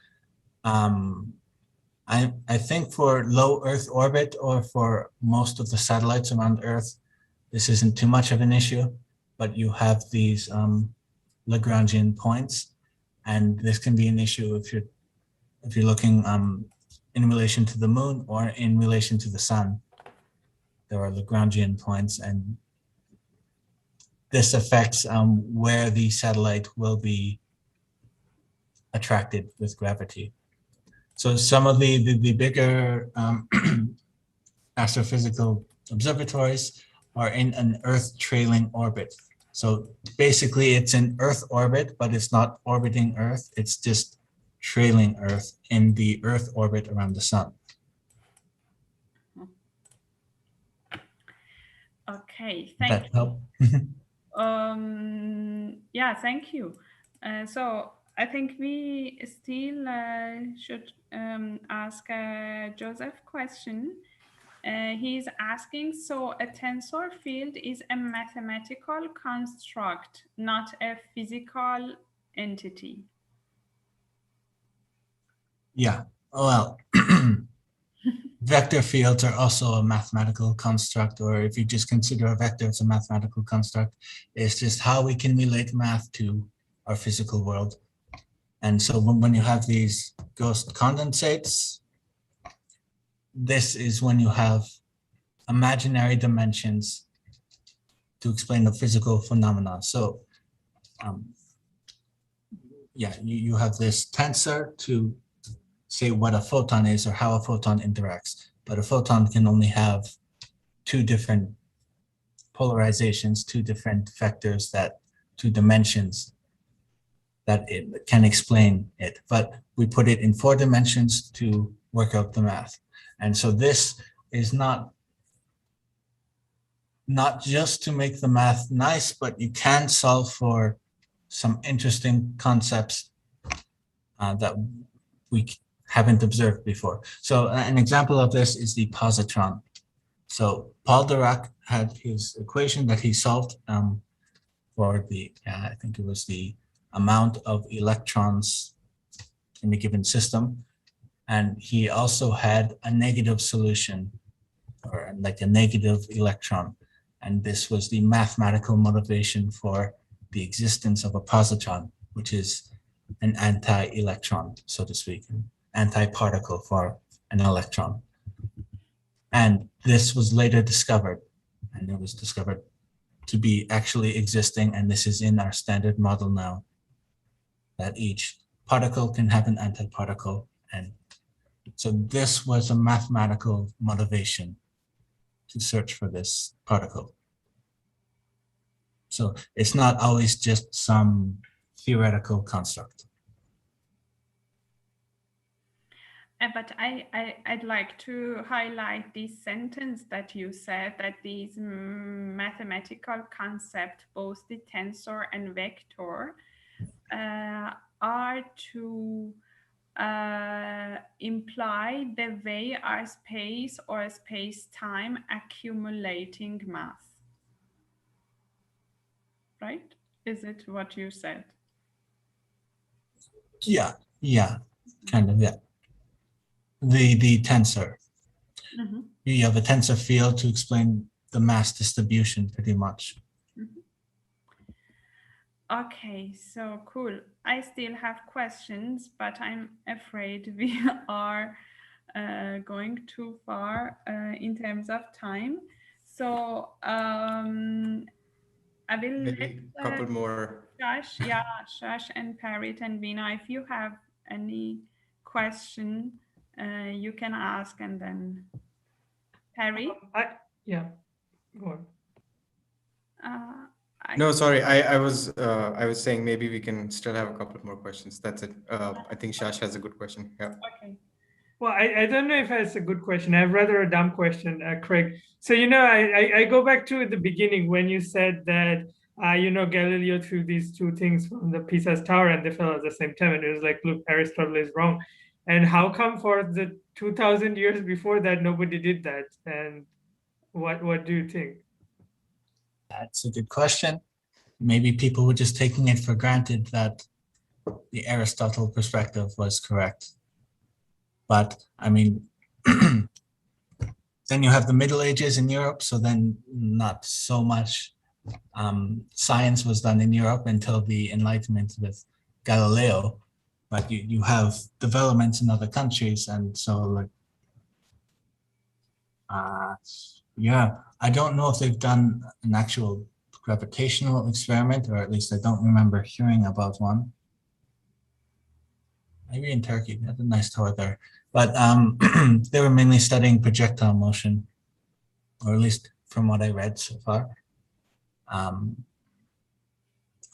I think for low Earth orbit or for most of the satellites around Earth, this isn't too much of an issue. But you have these Lagrangian points, and this can be an issue if you're looking in relation to the moon or in relation to the sun. There are Lagrangian points, and this affects where the satellite will be attracted with gravity. So some of the bigger astrophysical observatories are in an Earth trailing orbit. So basically it's in Earth orbit, but it's not orbiting Earth. It's just trailing Earth in the Earth orbit around the sun. Okay, Does thank that help? Yeah, thank you. So I think we still should ask Joseph question. He's asking, so a tensor field is a mathematical construct, not a physical entity. Yeah, well, vector fields are also a mathematical construct, or if you just consider a vector as a mathematical construct, it's just how we can relate math to our physical world. And so when you have these ghost condensates, this is when you have imaginary dimensions to explain the physical phenomena. So yeah, you have this tensor to say what a photon is or how a photon interacts, but a photon can only have two different polarizations, two different vectors, two dimensions that it can explain it, but we put it in 4 dimensions to work out the math. And so this is not just to make the math nice, but you can solve for some interesting concepts that we haven't observed before. So an example of this is the positron. So Paul Dirac had his equation that he solved for I think it was the amount of electrons in a given system. And he also had a negative solution, or like a negative electron. And this was the mathematical motivation for the existence of a positron, which is an anti-electron, so to speak, an anti-particle for an electron. And this was later discovered, and it was discovered to be actually existing, and this is in our standard model now, that each particle can have an antiparticle. And so this was a mathematical motivation to search for this particle. So it's not always just some theoretical construct. But I'd like to highlight this sentence that you said, that these mathematical concepts, both the tensor and vector, are to imply the way our space or space-time accumulating mass. Right? Is it what you said? Yeah, kind of, yeah. The tensor. Mm-hmm. You have a tensor field to explain the mass distribution pretty much. Mm-hmm. Okay, so cool. I still have questions, but I'm afraid we are going too far in terms of time. So I will maybe a couple more. Shash and Parit and Veena, if you have any question, You can ask and then Harry. Yeah, go on. No, sorry. I was saying maybe we can still have a couple more questions. That's it. I think Shash has a good question. Yeah. Okay. Well, I don't know if it's a good question. I have rather a dumb question, Craig. So, you know, I go back to the beginning when you said that, you know, Galileo threw these two things from the Pisa's tower and they fell at the same time. And it was like, look, Aristotle is wrong. And how come for the 2000 years before that, nobody did that? And what do you think? That's a good question. Maybe people were just taking it for granted that the Aristotle perspective was correct. But I mean, then you have the Middle Ages in Europe, so then not so much science was done in Europe until the Enlightenment with Galileo. But you have developments in other countries, and so like, yeah, I don't know if they've done an actual gravitational experiment, or at least I don't remember hearing about one. Maybe in Turkey, they had a nice tower there. But they were mainly studying projectile motion, or at least from what I read so far.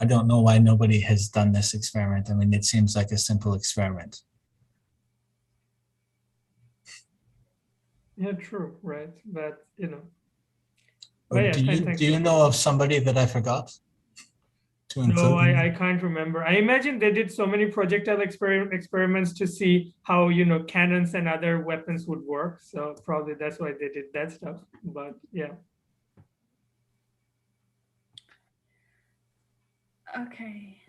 I don't know why nobody has done this experiment. I mean, it seems like a simple experiment. Yeah, true, right? But, you know. Or yeah, do you know of somebody that I forgot to include? No, I can't remember. I imagine they did so many projectile experiments to see how, you know, cannons and other weapons would work. So probably that's why they did that stuff. But yeah. Okay.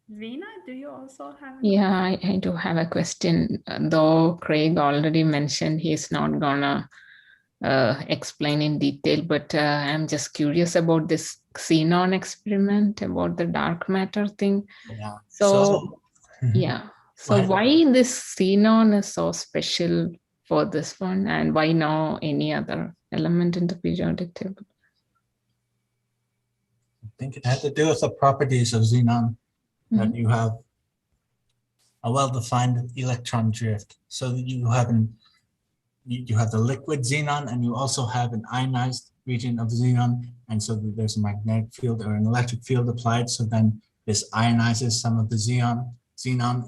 Veena, do you also have? Yeah, I do have a question. Though Craig already mentioned he's not gonna explain in detail, but I'm just curious about this Xenon experiment about the dark matter thing. Yeah. So yeah. So why this Xenon is so special for this one, and why not any other element in the periodic table? I think it had to do with the properties of xenon, that you have a well-defined electron drift. So that you have the liquid xenon, and you also have an ionized region of xenon, and so there's a magnetic field or an electric field applied. So then this ionizes some of the xenon,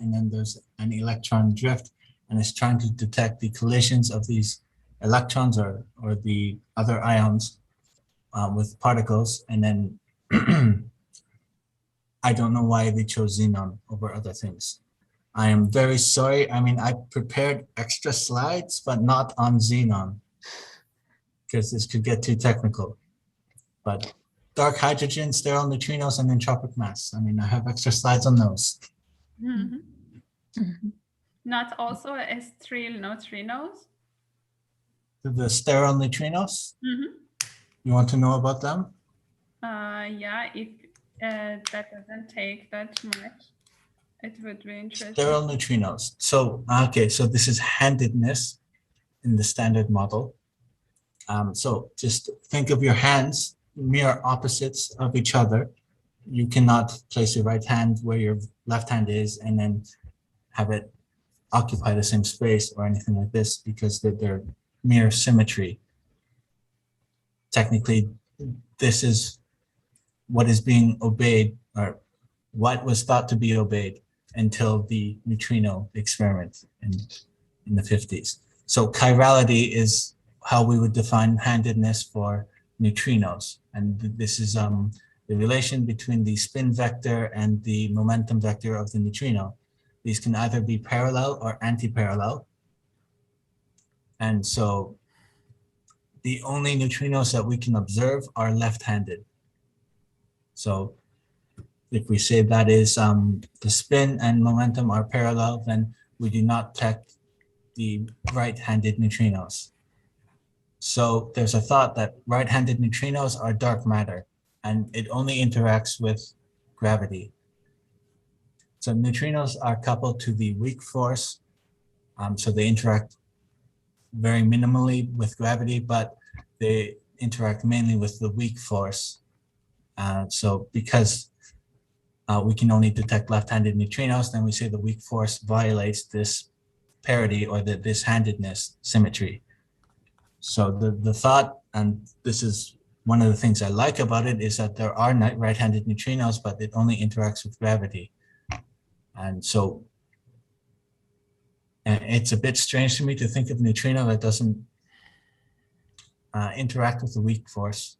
and then there's an electron drift, and it's trying to detect the collisions of these electrons or the other ions with particles. And then I don't know why they chose xenon over other things. I am very sorry. I mean, I prepared extra slides, but not on xenon, because this could get too technical. But dark hydrogen, sterile neutrinos, and entropic mass. I mean, I have extra slides on those. Not also sterile neutrinos? The sterile neutrinos? You want to know about them? Yeah, if that doesn't take that much, it would be interesting. Sterile neutrinos. So, okay, so this is handedness in the standard model. So just think of your hands, mere opposites of each other. You cannot place your right hand where your left hand is and then have it occupy the same space or anything like this, because they're mere symmetry. Technically, this is what is being obeyed, or what was thought to be obeyed until the neutrino experiment in the 50s. So chirality is how we would define handedness for neutrinos. And this is the relation between the spin vector and the momentum vector of the neutrino. These can either be parallel or anti-parallel. And so the only neutrinos that we can observe are left-handed. So if we say that is the spin and momentum are parallel, then we do not detect the right-handed neutrinos. So there's a thought that right-handed neutrinos are dark matter, and it only interacts with gravity. So neutrinos are coupled to the weak force, so they interact very minimally with gravity, but they interact mainly with the weak force. So because we can only detect left-handed neutrinos, then we say the weak force violates this parity or this handedness symmetry. So the thought, and this is one of the things I like about it, is that there are right-handed neutrinos, but it only interacts with gravity. And so it's a bit strange to me to think of a neutrino that doesn't interact with the weak force.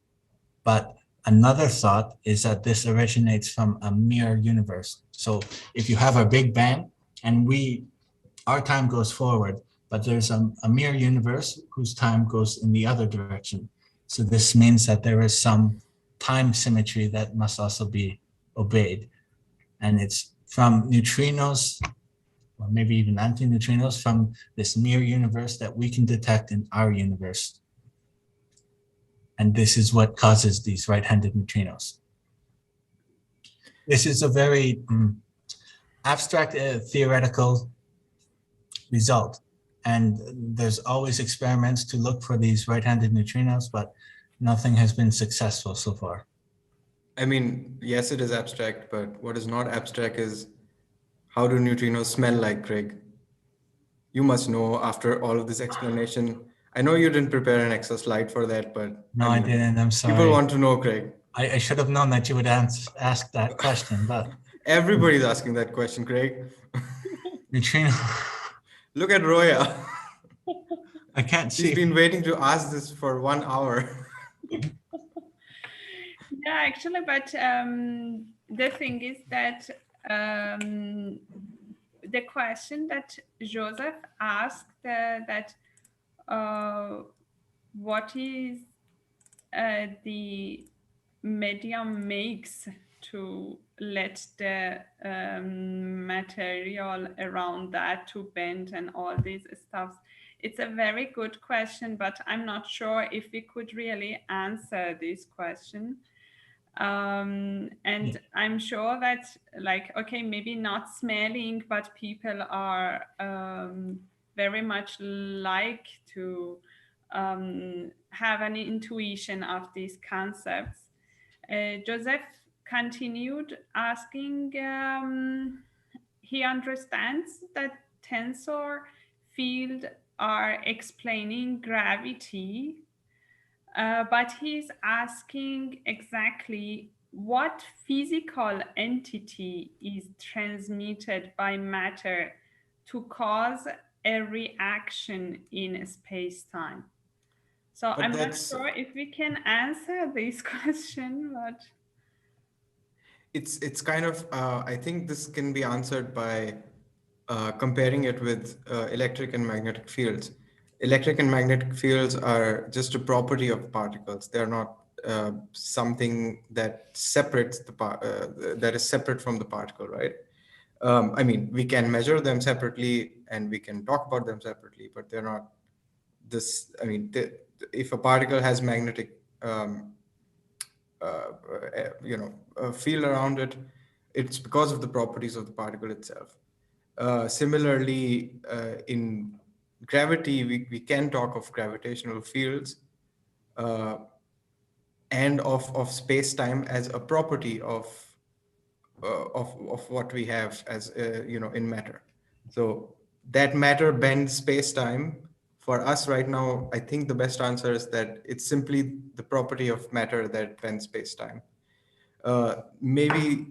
But another thought is that this originates from a mirror universe. So if you have a Big Bang and our time goes forward, but there's a mirror universe whose time goes in the other direction. So this means that there is some time symmetry that must also be obeyed. And it's from neutrinos, or maybe even antineutrinos, from this mirror universe that we can detect in our universe. And this is what causes these right-handed neutrinos. This is a very abstract theoretical result. And there's always experiments to look for these right-handed neutrinos, but nothing has been successful so far. I mean, yes, it is abstract, but what is not abstract is how do neutrinos smell like, Craig? You must know after all of this explanation. I know you didn't prepare an extra slide for that, but no, I didn't. I'm sorry. People want to know, Craig. I should have known that you would ask that question, but everybody's asking that question, Craig. Neutrino. Look at Roya. I can't see. She's been waiting to ask this for 1 hour. Yeah, actually, but the thing is that the question that Joseph asked that what is the medium makes to let the material around that to bend and all these stuff. It's a very good question, but I'm not sure if we could really answer this question. And I'm sure that, like, okay, maybe not smelling, but people are very much like to have an intuition of these concepts. Joseph continued asking, he understands that tensor fields are explaining gravity, but he's asking exactly what physical entity is transmitted by matter to cause a reaction in space-time. So I'm not sure if we can answer this question, but it's kind of I think this can be answered by comparing it with electric and magnetic fields. Electric and magnetic fields are just a property of particles. They're not something that separates that is separate from the particle, right? I mean, we can measure them separately and we can talk about them separately, but they're not this. I mean, if a particle has magnetic, field around it, it's because of the properties of the particle itself. Similarly, in gravity, we can talk of gravitational fields and of space-time as a property of what we have as in matter. So that matter bends space-time. For us right now, I think the best answer is that it's simply the property of matter that bends space-time. Maybe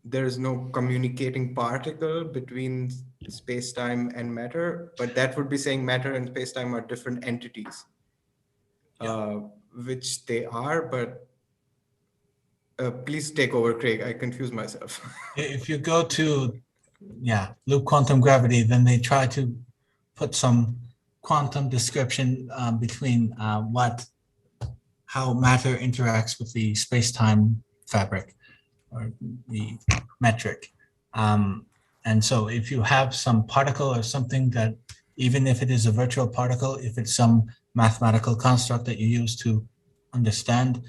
there is no communicating particle between space-time and matter, but that would be saying matter and space-time are different entities, which they are, but please take over, Craig. I confuse myself. If you go to, loop quantum gravity, then they try to put some quantum description between how matter interacts with the space-time fabric or the metric. And so if you have some particle or something that, even if it is a virtual particle, if it's some mathematical construct that you use to understand,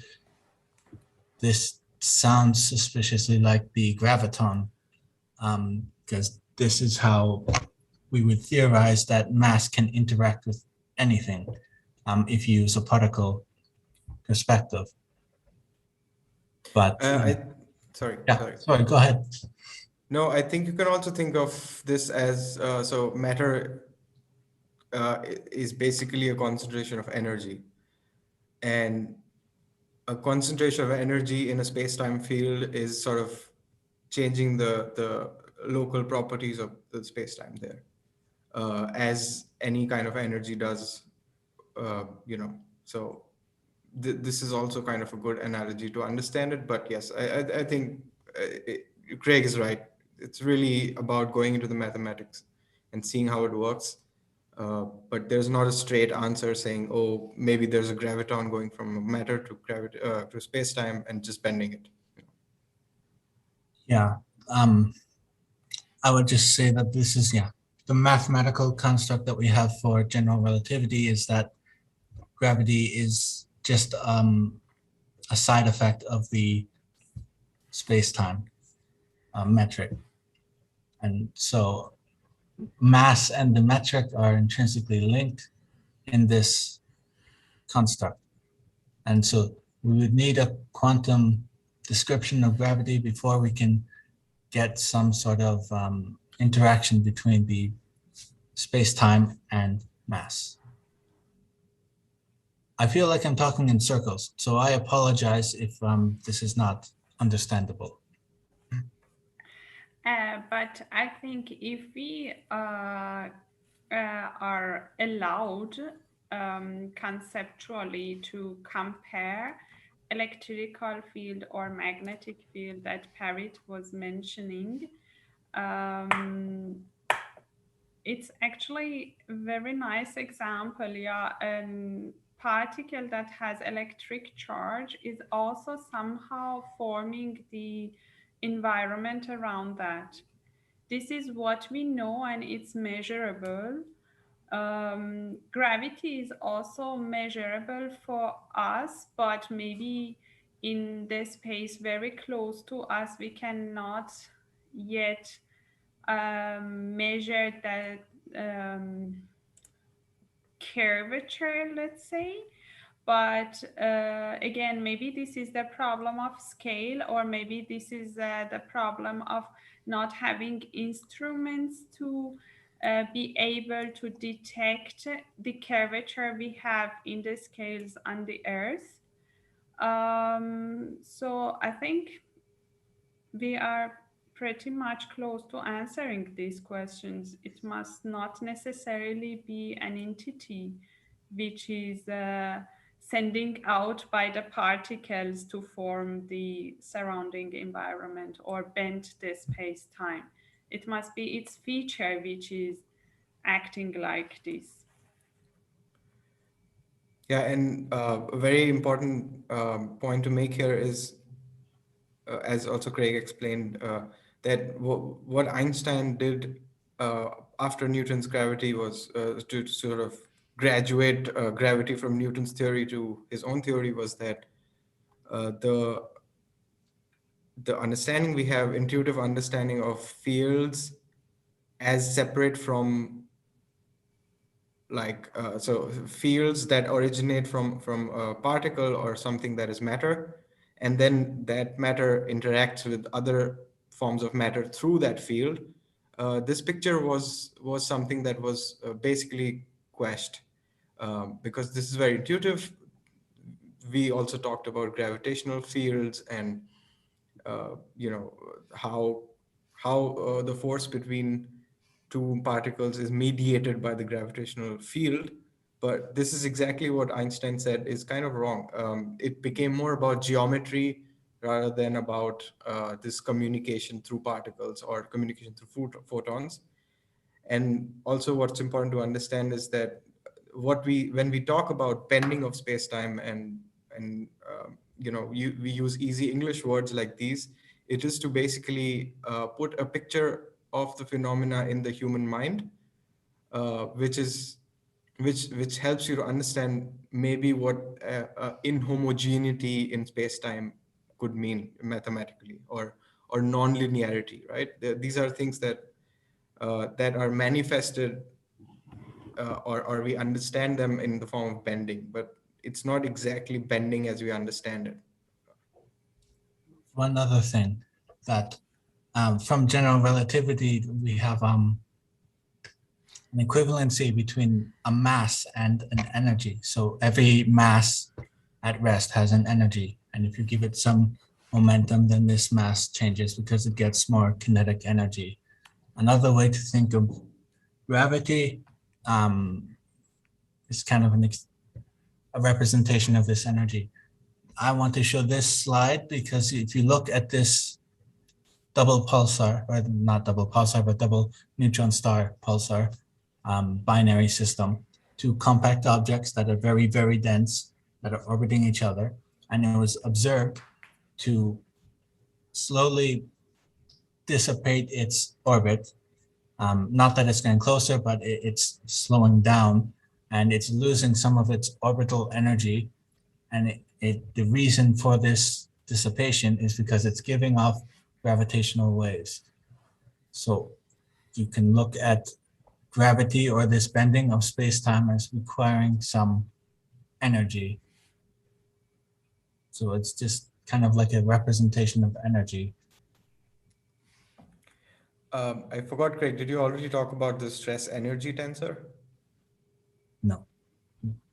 this sounds suspiciously like the graviton, because this is how we would theorize that mass can interact with anything if you use a particle perspective. But sorry, sorry, go ahead. No, I think you can also think of this as, so matter is basically a concentration of energy. And a concentration of energy in a space-time field is sort of changing the local properties of the space-time there, as any kind of energy does, so this is also kind of a good analogy to understand it. But yes, I think Craig is right. It's really about going into the mathematics and seeing how it works. But there's not a straight answer saying, oh, maybe there's a graviton going from matter to space-time and just bending it. Yeah, I would just say that this is, the mathematical construct that we have for general relativity is that gravity is just a side effect of the space-time metric. And so mass and the metric are intrinsically linked in this construct. And so we would need a quantum description of gravity before we can get some sort of interaction between the space-time and mass. I feel like I'm talking in circles, so I apologize if this is not understandable. But I think if we are allowed conceptually to compare electrical field or magnetic field that Parrit was mentioning, it's actually a very nice example. Yeah, a particle that has electric charge is also somehow forming the environment around that. This is what we know, and it's measurable. Gravity is also measurable for us, but maybe in the space very close to us, we cannot yet measure the curvature, let's say. But again, maybe this is the problem of scale, or maybe this is the problem of not having instruments to be able to detect the curvature we have in the scales on the Earth. So I think we are pretty much close to answering these questions. It must not necessarily be an entity which is sending out by the particles to form the surrounding environment or bend the space-time. It must be its feature which is acting like this. Yeah, and a very important point to make here is, as also Craig explained, that what Einstein did after Newton's gravity was to sort of graduate gravity from Newton's theory to his own theory, was that the understanding we have, intuitive understanding of fields as separate from, like, so fields that originate from a particle or something that is matter, and then that matter interacts with other forms of matter through that field. This picture was something that was basically quashed, because this is very intuitive. We also talked about gravitational fields and how the force between two particles is mediated by the gravitational field. But this is exactly what Einstein said is kind of wrong. It became more about geometry rather than about this communication through particles or communication through photons. And also what's important to understand is that when we talk about bending of space-time and we use easy English words like these, it is to basically put a picture of the phenomena in the human mind, which helps you to understand maybe what inhomogeneity in space-time could mean mathematically, or non-linearity, right? These are things that are manifested, or we understand them in the form of bending, but it's not exactly bending as we understand it. One other thing that from general relativity, we have an equivalency between a mass and an energy. So every mass at rest has an energy. And if you give it some momentum, then this mass changes because it gets more kinetic energy. Another way to think of gravity is kind of a representation of this energy. I want to show this slide because if you look at this double pulsar, or not double pulsar, but double neutron star pulsar binary system, two compact objects that are very, very dense, that are orbiting each other. And it was observed to slowly dissipate its orbit. Not that it's getting closer, but it's slowing down and it's losing some of its orbital energy. And the reason for this dissipation is because it's giving off gravitational waves. So you can look at gravity or this bending of space-time as requiring some energy. So it's just kind of like a representation of energy. I forgot, Craig, did you already talk about the stress energy tensor? No,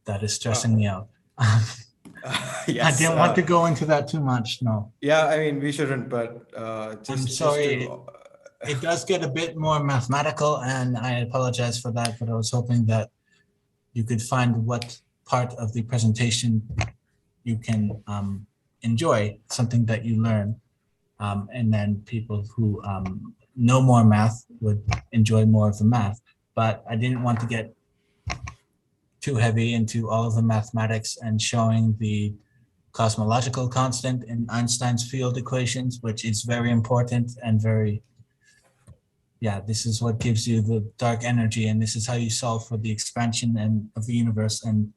that is stressing me out. Yes, I didn't want to go into that too much, no. Yeah, I mean, we shouldn't, but I'm sorry, it does get a bit more mathematical and I apologize for that, but I was hoping that you could find what part of the presentation you can enjoy, something that you learn, and then people who know more math would enjoy more of the math. But I didn't want to get too heavy into all of the mathematics and showing the cosmological constant in Einstein's field equations, which is very important and very, yeah, this is what gives you the dark energy, and this is how you solve for the expansion of the universe and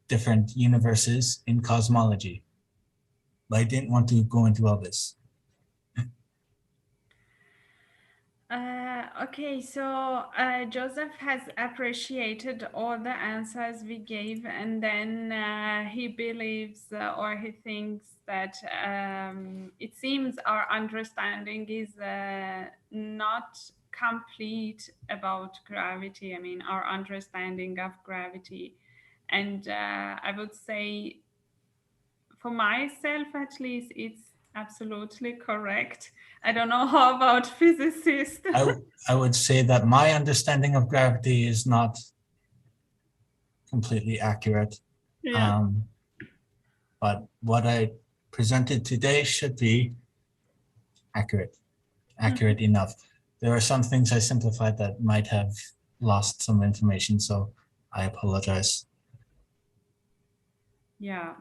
different universes in cosmology. But I didn't want to go into all this. Okay, so Joseph has appreciated all the answers we gave, and then he believes or he thinks that it seems our understanding is not complete about gravity. I mean, our understanding of gravity. And I would say, for myself at least, it's absolutely correct. I don't know how about physicists. I would say that my understanding of gravity is not completely accurate. Yeah. But what I presented today should be accurate enough. There are some things I simplified that might have lost some information, so I apologize. Yeah.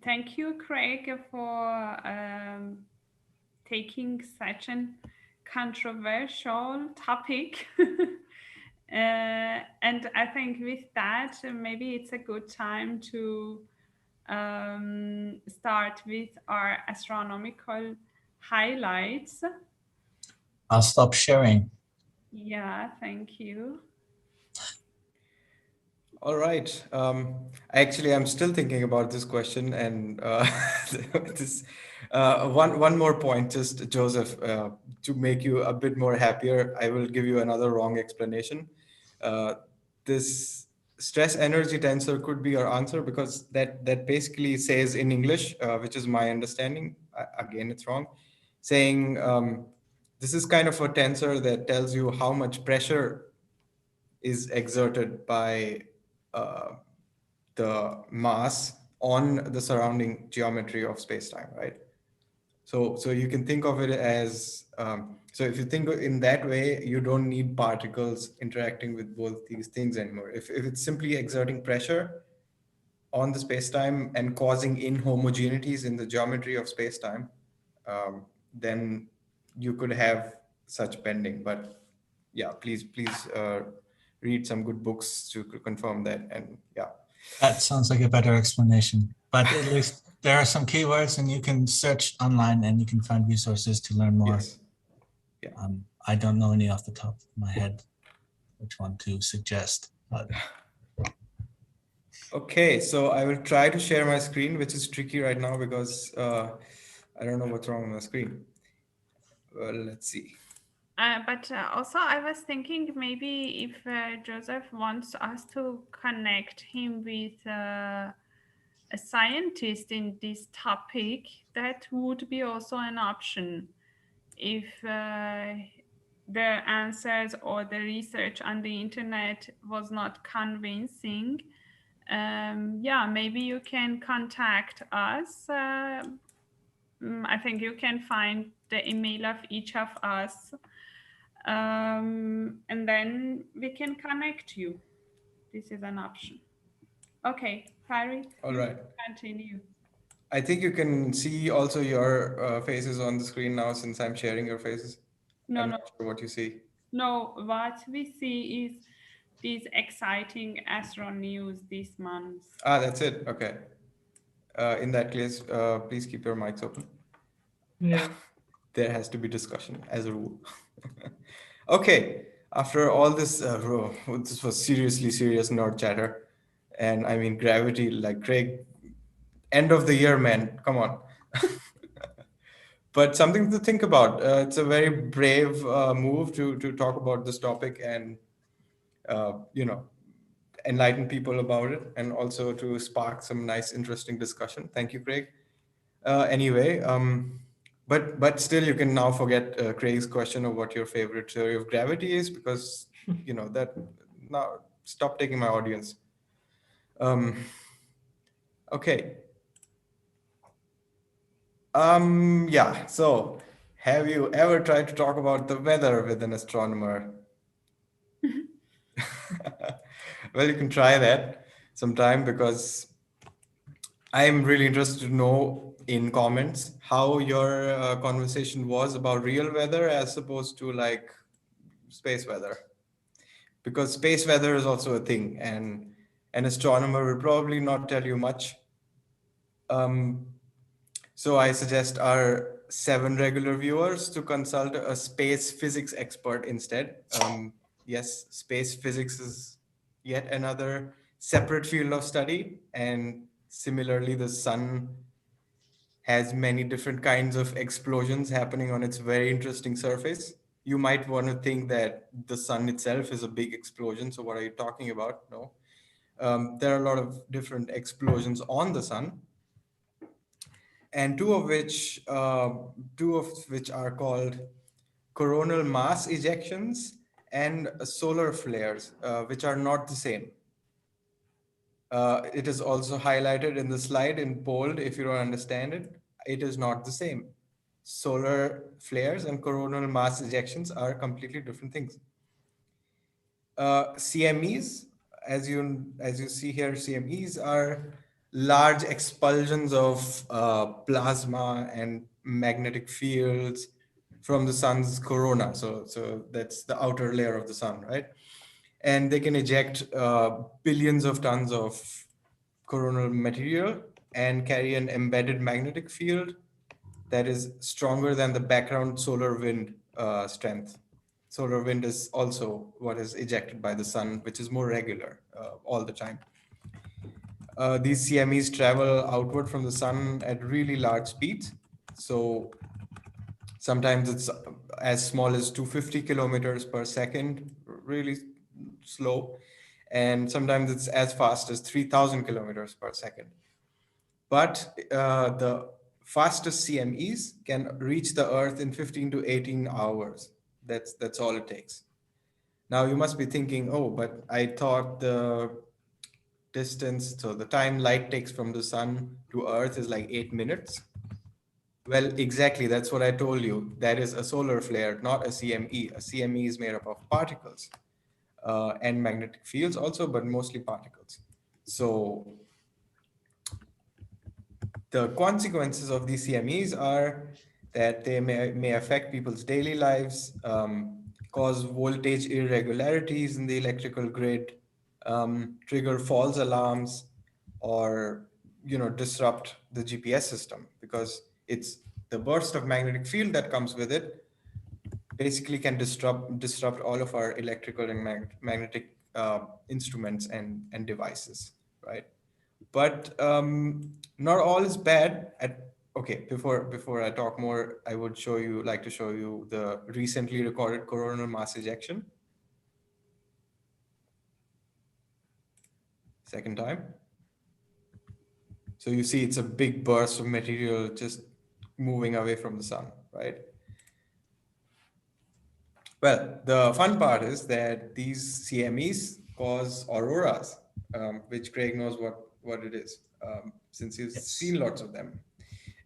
Thank you, Craig, for taking such a controversial topic. And I think with that, maybe it's a good time to start with our astronomical highlights. I'll stop sharing. Yeah, thank you. All right. Actually, I'm still thinking about this question, and this one more point, just Joseph, to make you a bit more happier. I will give you another wrong explanation. This stress energy tensor could be your answer because that basically says in English, which is my understanding. Again, it's wrong. Saying this is kind of a tensor that tells you how much pressure is exerted by the mass on the surrounding geometry of space-time, right? So you can think of it as, so if you think in that way, you don't need particles interacting with both these things anymore. If it's simply exerting pressure on the space-time and causing inhomogeneities in the geometry of space-time, then you could have such bending. But yeah, please read some good books to confirm that. And yeah. That sounds like a better explanation, but at least there are some keywords and you can search online and you can find resources to learn more. Yes. Yeah. I don't know any off the top of my head which one to suggest. But... Okay, so I will try to share my screen, which is tricky right now because I don't know what's wrong with my screen. Well, let's see. But also, I was thinking maybe if Joseph wants us to connect him with a scientist in this topic, that would be also an option. If the answers or the research on the internet was not convincing, yeah, maybe you can contact us. I think you can find the email of each of us, and then we can connect you. This is an option. Okay, Farid, All you right. continue. I think you can see also your faces on the screen now since I'm sharing your faces. No, I'm no, not sure what you see. no. What we see is these exciting astro news this month. Ah, that's it. Okay. In that case, please keep your mics open. Yeah. There has to be discussion as a rule. Okay. After all this, this was seriously serious nerd chatter. And I mean, gravity, like Craig, end of the year, man. Come on. But something to think about. It's a very brave move to talk about this topic and, you know, enlighten people about it, and also to spark some nice, interesting discussion. Thank you, Craig. Anyway, but still, you can now forget Craig's question of what your favorite theory of gravity is, because you know that. Now, stop taking my audience. Okay. Yeah. So, have you ever tried to talk about the weather with an astronomer? Well, you can try that sometime, because I'm really interested to know in comments how your conversation was about real weather as opposed to like space weather, because space weather is also a thing, and an astronomer will probably not tell you much. Um, so I suggest our 7 regular viewers to consult a space physics expert instead. Yes, space physics is yet another separate field of study, and similarly, the sun has many different kinds of explosions happening on its very interesting surface. You might want to think that the sun itself is a big explosion. So what are you talking about? No. There are a lot of different explosions on the sun, and two of which are called coronal mass ejections and solar flares, which are not the same. It is also highlighted in the slide in bold. If you don't understand it, it is not the same. Solar flares and coronal mass ejections are completely different things. CMEs, as you see here, CMEs are large expulsions of plasma and magnetic fields from the sun's corona. So that's the outer layer of the sun, right? And they can eject billions of tons of coronal material and carry an embedded magnetic field that is stronger than the background solar wind strength. Solar wind is also what is ejected by the sun, which is more regular all the time. These CMEs travel outward from the sun at really large speeds. So sometimes it's as small as 250 kilometers per second, really slow. And sometimes it's as fast as 3,000 kilometers per second. But the fastest CMEs can reach the Earth in 15 to 18 hours. That's all it takes. Now you must be thinking, oh, but I thought the distance, so the time light takes from the sun to Earth is like 8 minutes. Well, exactly, that's what I told you. That is a solar flare, not a CME. A CME is made up of particles and magnetic fields also, but mostly particles. So the consequences of these CMEs are that they may affect people's daily lives, cause voltage irregularities in the electrical grid, trigger false alarms, or disrupt the GPS system, because it's the burst of magnetic field that comes with it basically can disrupt all of our electrical and magnetic instruments and devices, right? But not all is bad. Okay, before I talk more, I would like to show you the recently recorded coronal mass ejection. Second time. So you see it's a big burst of material just moving away from the sun, right? Well, the fun part is that these CMEs cause auroras, which Craig knows what it is, since he's seen lots of them.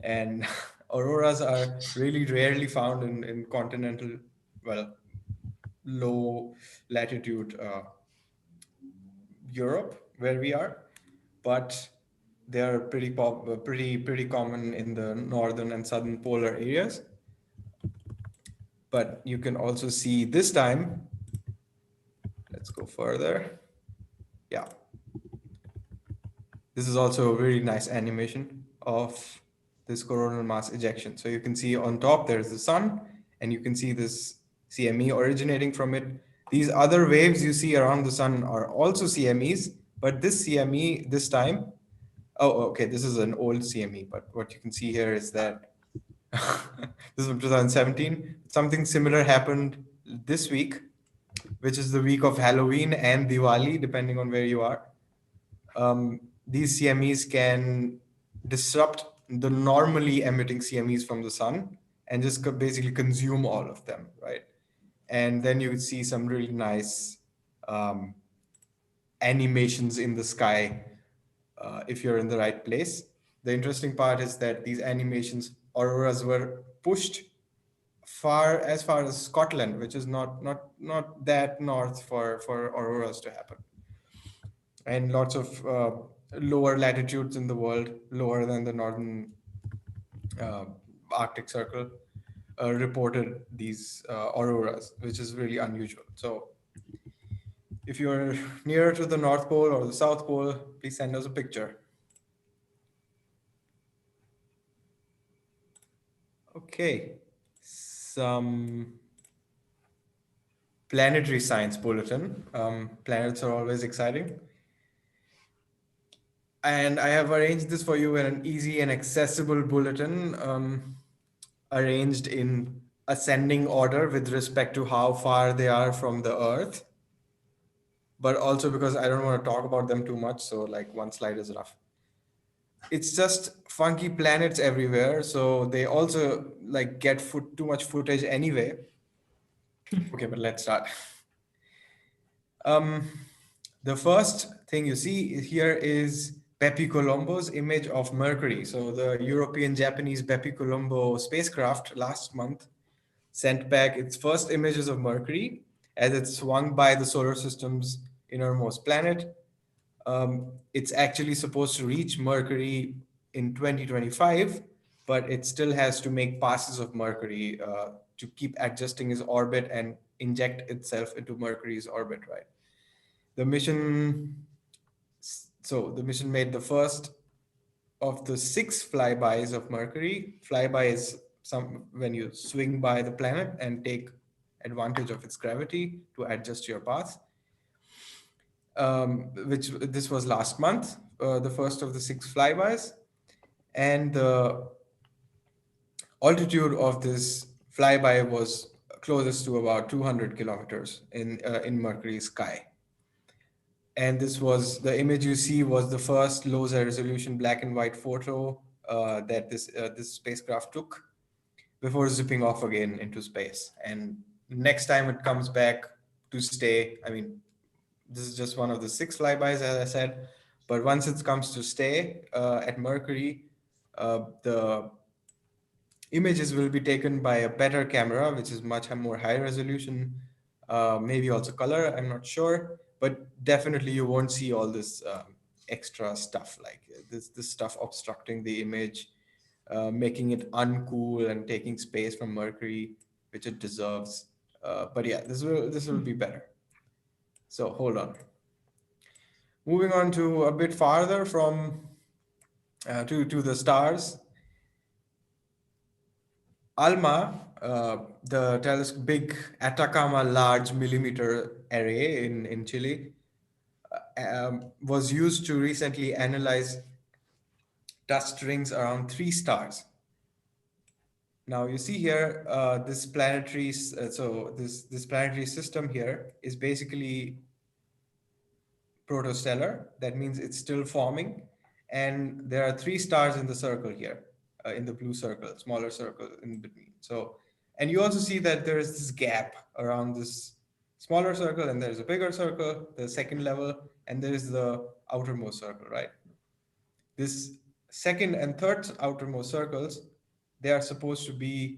And auroras are really rarely found in continental, well, low latitude Europe, where we are, but they are pretty common in the northern and southern polar areas. But you can also see this time, let's go further. Yeah. This is also a really nice animation of this coronal mass ejection. So you can see on top, there's the sun, and you can see this CME originating from it. These other waves you see around the sun are also CMEs, but this CME this time, oh, okay, this is an old CME, but what you can see here is that this is from 2017. Something similar happened this week, which is the week of Halloween and Diwali, depending on where you are. These CMEs can disrupt the normally emitting CMEs from the sun and just basically consume all of them, right? And then you would see some really nice animations in the sky if you're in the right place. The interesting part is that these animations, auroras, were pushed as far as Scotland, which is not that north for auroras to happen. And lots of lower latitudes in the world, lower than the northern Arctic Circle, reported these auroras, which is really unusual. So if you're nearer to the North Pole or the South Pole, please send us a picture. Okay, some planetary science bulletin. Planets are always exciting. And I have arranged this for you in an easy and accessible bulletin, arranged in ascending order with respect to how far they are from the Earth. But also because I don't want to talk about them too much, so like one slide is enough. It's just funky planets everywhere, so they also like get too much footage anyway. Okay, but let's start. The first thing you see here is Bepi Colombo's image of Mercury. So the European-Japanese Bepi Colombo spacecraft last month sent back its first images of Mercury as it swung by the solar system's innermost planet. It's actually supposed to reach Mercury in 2025, but it still has to make passes of Mercury to keep adjusting its orbit and inject itself into Mercury's orbit, right? The mission made the first of the 6 flybys of Mercury. Flyby is when you swing by the planet and take advantage of its gravity to adjust your path. Which this was last month, the first of the 6 flybys, and the altitude of this flyby was closest to about 200 kilometers in Mercury's sky. And this was, the image you see was the first low resolution black and white photo that this spacecraft took before zipping off again into space. And next time it comes back to stay, I mean, this is just one of the 6 flybys, as I said, but once it comes to stay at Mercury, the images will be taken by a better camera, which is much more high resolution, maybe also color, I'm not sure. But definitely you won't see all this extra stuff, like this stuff obstructing the image, making it uncool and taking space from Mercury, which it deserves. But yeah, this will be better. So hold on. Moving on to a bit farther from to the stars. ALMA, the big Atacama Large Millimeter Array in Chile, was used to recently analyze dust rings around 3 stars. Now you see here, this planetary, so this planetary system here is basically protostellar. That means it's still forming. And there are 3 stars in the circle here, in the blue circle, smaller circle in between. So, and you also see that there is this gap around this smaller circle, and there's a bigger circle, the second level, and there's the outermost circle, right? This second and third outermost circles, they are supposed to be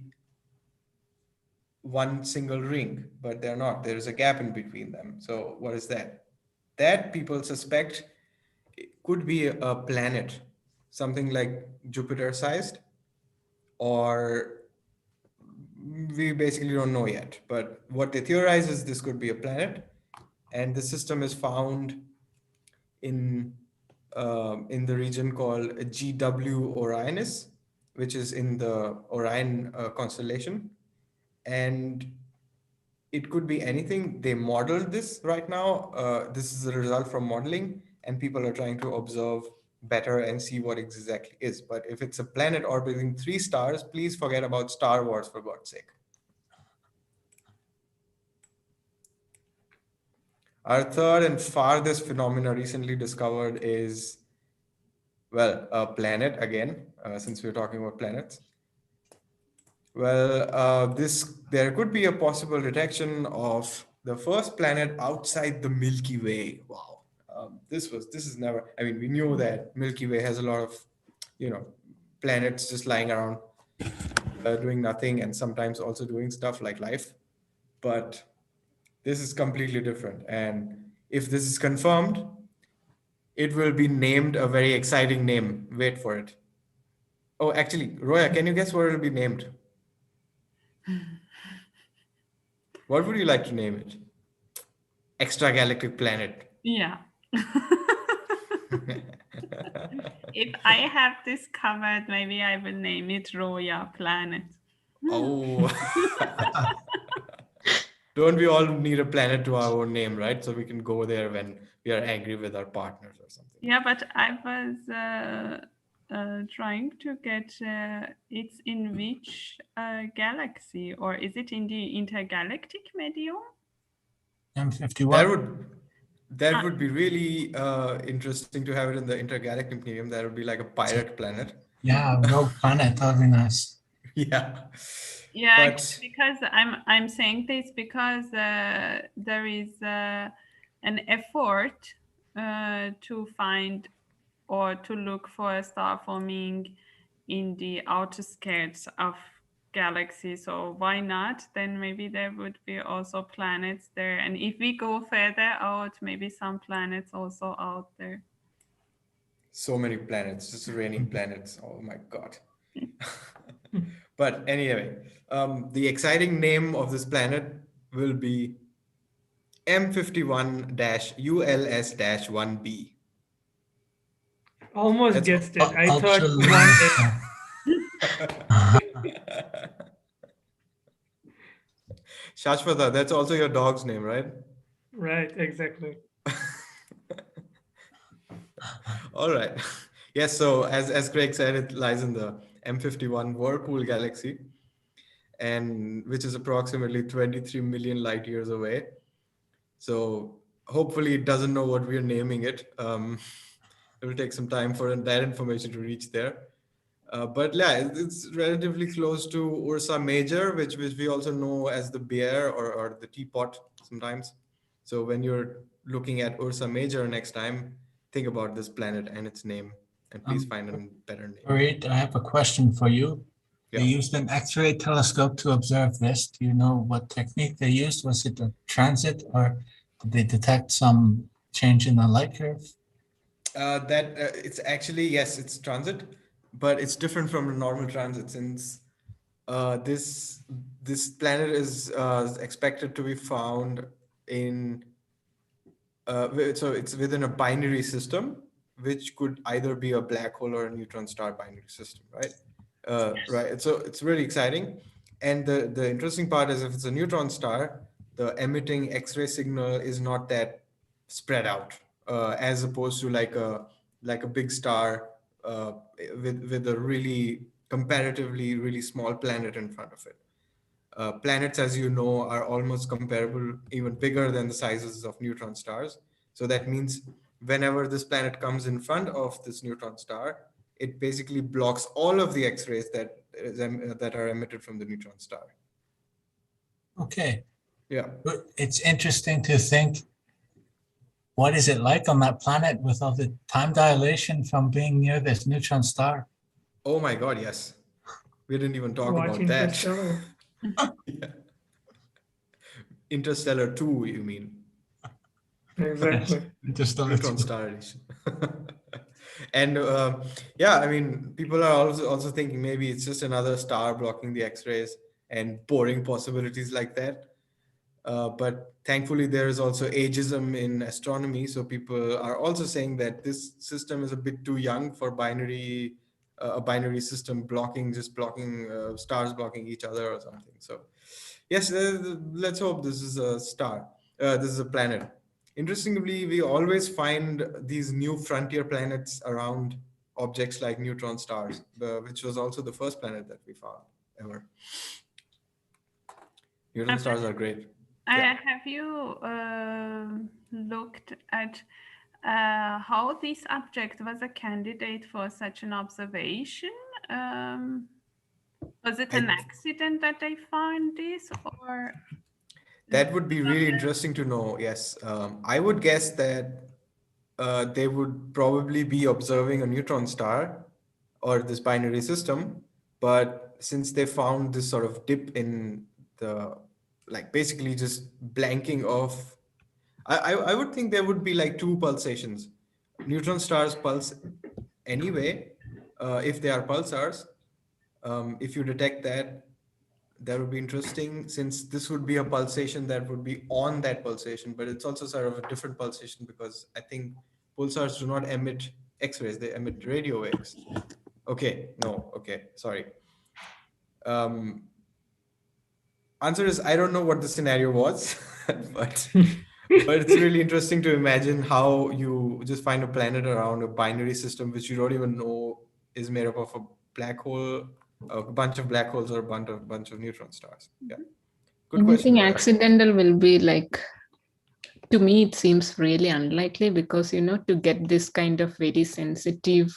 one single ring, but they're not. There is a gap in between them. So what is that? That people suspect it could be a planet, something like Jupiter sized, or we basically don't know yet. But what they theorize is this could be a planet, and the system is found in the region called GW Orionis, which is in the Orion constellation. And it could be anything. They modeled this right now. This is the result from modeling, and people are trying to observe better and see what exactly is. But if it's a planet orbiting 3 stars, please forget about Star Wars, for God's sake. Our third and farthest phenomena recently discovered is, well, a planet again, since we're talking about planets. Well, there could be a possible detection of the first planet outside the Milky Way. Wow, this is never. I mean, we knew that Milky Way has a lot of, planets just lying around, doing nothing, and sometimes also doing stuff like life. But this is completely different. And if this is confirmed, it will be named a very exciting name. Wait for it. Oh, actually, Roya, can you guess what it will be named? What would you like to name it? Extragalactic planet. Yeah. If I have this covered, maybe I will name it Roya Planet. Oh. Don't we all need a planet to our own name, right? So we can go there when we are angry with our partners or something. Yeah, but I was trying to get it's in which galaxy, or is it in the intergalactic medium? M51. That would be really interesting to have it in the intergalactic medium. That would be like a pirate planet. Yeah, rogue planet. That would be nice. Yeah. Yeah, But because I'm saying this because there is an effort to find or to look for a star forming in the outer skirts of galaxies. So why not? Then maybe there would be also planets there. And if we go further out, maybe some planets also out there. so many planets, just raining planets. Oh my God. But anyway, the exciting name of this planet will be M51-ULS-1b. Almost That's guessed it. I thought Ultra- Shashwata, that's also your dog's name, right? Right, exactly. All right. Yes, so as Craig said, it lies in the M51 Whirlpool galaxy, and which is approximately 23 million light years away. So hopefully it doesn't know what we're naming it. It will take some time for that information to reach there. But yeah, it's relatively close to Ursa Major, which we also know as the bear or the teapot sometimes. So when you're looking at Ursa Major next time, think about this planet and its name, and please find a better name. Farid, I have a question for you. Yeah. They used an X-ray telescope to observe this. Do you know what technique they used? Was it a transit, or did they detect some change in the light curve? It's actually, yes, it's transit, but it's different from a normal transit since this planet is expected to be found in so it's within a binary system, which could either be a black hole or a neutron star binary system, right? Right. So it's really exciting. And the interesting part is if it's a neutron star, the emitting X-ray signal is not that spread out, as opposed to like a big star with a really comparatively really small planet in front of it. Planets, as you know, are almost comparable, even bigger than the sizes of neutron stars. So that means whenever this planet comes in front of this neutron star, it basically blocks all of the X-rays that are emitted from the neutron star. Okay. Yeah. But it's interesting to think, what is it like on that planet with all the time dilation from being near this neutron star? Oh my God, yes. We didn't even talk Watch about that. Interstellar. Yeah. Interstellar 2, you mean? Exactly. Interstellar Neutron 2. star edition. And yeah, I mean, people are also thinking maybe it's just another star blocking the X-rays and boring possibilities like that. But thankfully, there is also ageism in astronomy. So people are also saying that this system is a bit too young for a binary system blocking stars blocking each other or something. So yes, let's hope this is a star. This is a planet. Interestingly, we always find these new frontier planets around objects like neutron stars, which was also the first planet that we found ever. Neutron stars are great. Yeah. Have you looked at how this object was a candidate for such an observation? Was it an accident that they found this, or? That would be really interesting to know. Yes, I would guess that they would probably be observing a neutron star or this binary system, but since they found this sort of dip in the, like basically just blanking off, I would think there would be like two pulsations. Neutron stars pulse anyway, if they are pulsars. If you detect that, that would be interesting, since this would be a pulsation that would be on that pulsation, but it's also sort of a different pulsation because I think pulsars do not emit X-rays, they emit radio waves. Okay, no, okay, sorry. Answer is, I don't know what the scenario was, but it's really interesting to imagine how you just find a planet around a binary system which you don't even know is made up of a black hole, a bunch of black holes, or a bunch of neutron stars. Yeah. Good question. Anything accidental will be like, to me, it seems really unlikely because, to get this kind of very sensitive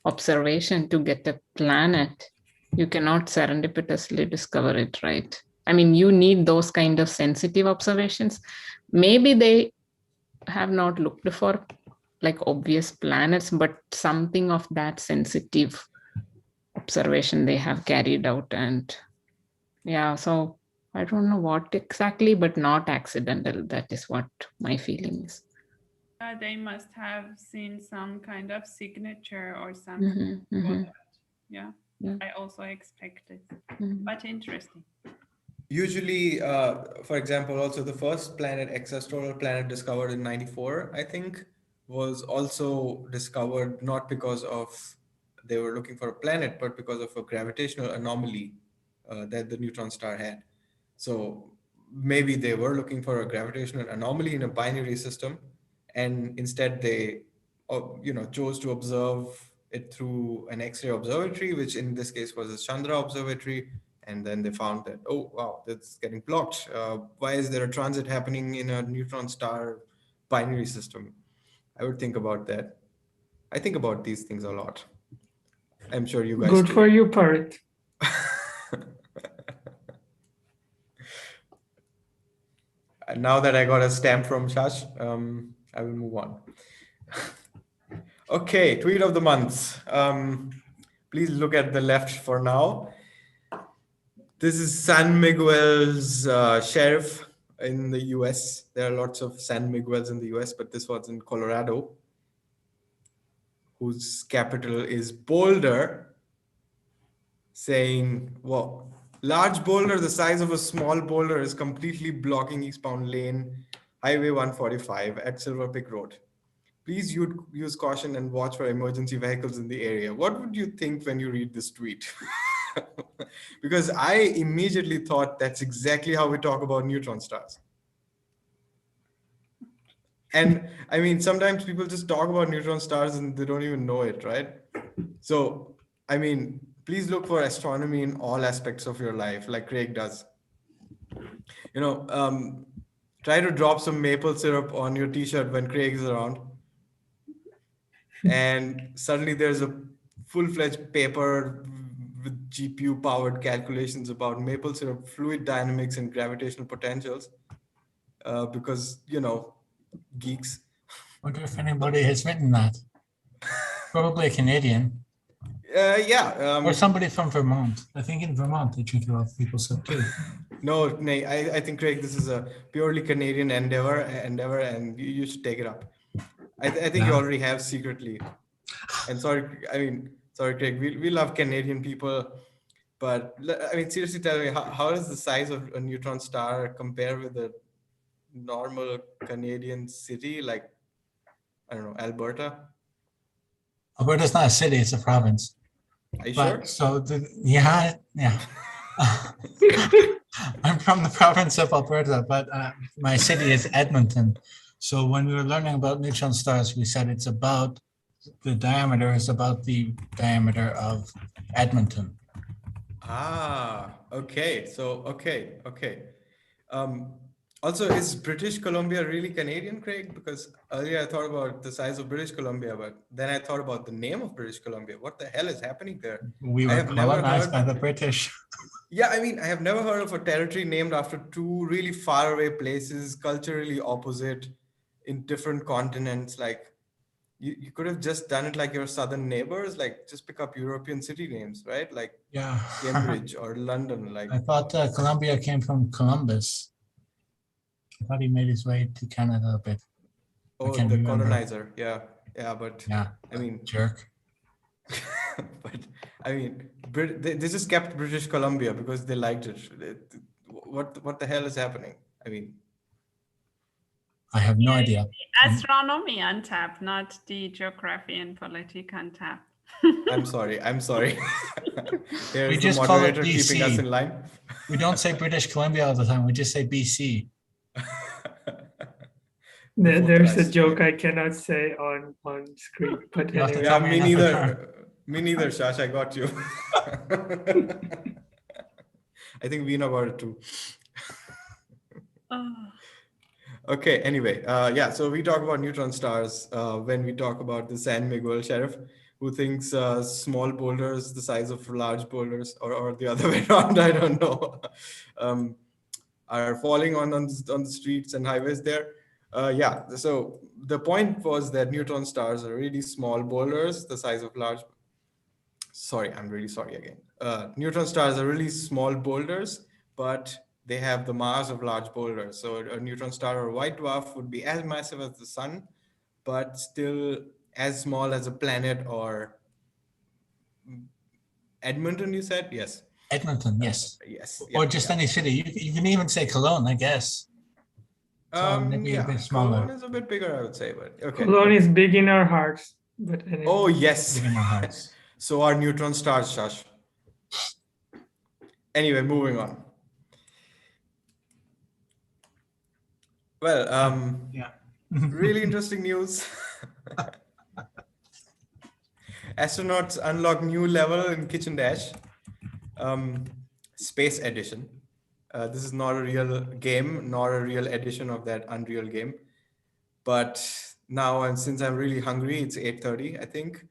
observation to get a planet, you cannot serendipitously discover it, right? I mean, you need those kind of sensitive observations. Maybe they have not looked for like obvious planets, but something of that sensitive observation they have carried out. And yeah, so I don't know what exactly, but not accidental. That is what my feeling is. They must have seen some kind of signature or something. Yeah, I also expected, but interesting. Usually, for example, also the first planet, extrasolar planet discovered in '94, I think, was also discovered not because of they were looking for a planet, but because of a gravitational anomaly that the neutron star had. So maybe they were looking for a gravitational anomaly in a binary system, and instead they, chose to observe it through an X-ray observatory, which in this case was a Chandra observatory. And then they found that, oh, wow, that's getting blocked. Why is there a transit happening in a neutron star binary system? I would think about that. I think about these things a lot. I'm sure you guys Good do. for you, Parith. Now that I got a stamp from Shash, I will move on. Okay, tweet of the month. Please look at the left for now. This is San Miguel's sheriff in the US. There are lots of San Miguel's in the US, but this one's in Colorado, whose capital is Boulder, saying, well, large boulder the size of a small boulder is completely blocking eastbound lane, Highway 145 at Silver Peak Road. Please use caution and watch for emergency vehicles in the area. What would you think when you read this tweet? Because I immediately thought that's exactly how we talk about neutron stars. And I mean, sometimes people just talk about neutron stars and they don't even know it, right? So, I mean, please look for astronomy in all aspects of your life, like Craig does. Try to drop some maple syrup on your t-shirt when Craig is around. And suddenly there's a full-fledged paper with GPU-powered calculations about maple syrup, fluid dynamics, and gravitational potentials. Because, geeks. I wonder if anybody has written that. Probably a Canadian. Or somebody from Vermont. I think in Vermont they drink a lot of maple syrup too. No, I think, Craig, this is a purely Canadian endeavor, and you should take it up. I think you already have secretly. And sorry, Craig, we love Canadian people, but seriously, tell me, how does the size of a neutron star compare with a normal Canadian city like, I don't know, Alberta? Alberta's not a city; it's a province. Are you sure? So yeah. I'm from the province of Alberta, but my city is Edmonton. So when we were learning about neutron stars, we said the diameter is about the diameter of Edmonton. Okay. So, okay. Also, is British Columbia really Canadian, Craig? Because earlier I thought about the size of British Columbia, but then I thought about the name of British Columbia. What the hell is happening there? We were colonized by the British. Yeah, I have never heard of a territory named after two really far away places, culturally opposite, in different continents. Like, you could have just done it like your southern neighbors, like just pick up European city names, right? Like Cambridge or London. Like, I thought Columbia came from Columbus. I thought he made his way to Canada a bit. Oh, the colonizer. Yeah, but jerk. But they just kept British Columbia because they liked it. What the hell is happening? I have no idea. Astronomy on tap, not the geography and politics on tap. I'm sorry. Here's We just the call it moderator BC. keeping us in line. We don't say British Columbia all the time. We just say BC. There's a joke I cannot say on screen, but anyway. Yeah, me neither, Shash. I got you. I think we know about it too. Okay, anyway, so we talk about neutron stars when we talk about the San Miguel sheriff, who thinks small boulders the size of large boulders, or the other way around, I don't know, are falling on the streets and highways there. So the point was that neutron stars are really small boulders the size of large. Sorry, I'm really sorry again. Neutron stars are really small boulders, but they have the mass of large boulders. So a neutron star or a white dwarf would be as massive as the sun, but still as small as a planet or Edmonton, you said? Yes. Edmonton, yes. Yes. Or just any city. You can even say Cologne, I guess. So maybe a bit smaller. Cologne is a bit bigger, I would say, but okay. Cologne is big in our hearts. But anyway. Oh, yes. Big in our hearts. So are neutron stars, Shash. Anyway, moving on. Well, really interesting news. Astronauts unlock new level in Kitchen Dash, Space Edition. This is not a real game, nor a real edition of that Unreal game. But now, and since I'm really hungry, it's 8:30, I think.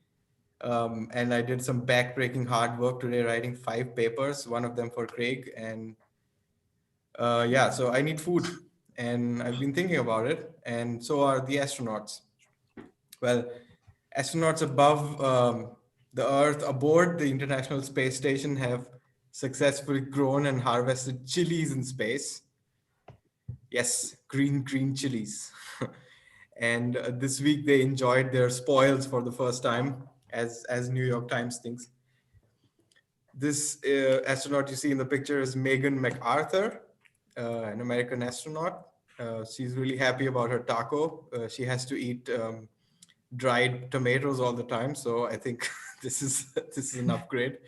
And I did some back-breaking hard work today, writing 5 papers, one of them for Craig. And so I need food. And I've been thinking about it, and so are the astronauts. Well, astronauts above the Earth aboard the International Space Station have successfully grown and harvested chilies in space. Yes, green chilies. And this week they enjoyed their spoils for the first time, as New York Times thinks. This astronaut you see in the picture is Megan MacArthur, an American astronaut. She's really happy about her taco. She has to eat dried tomatoes all the time, so I think this is an upgrade.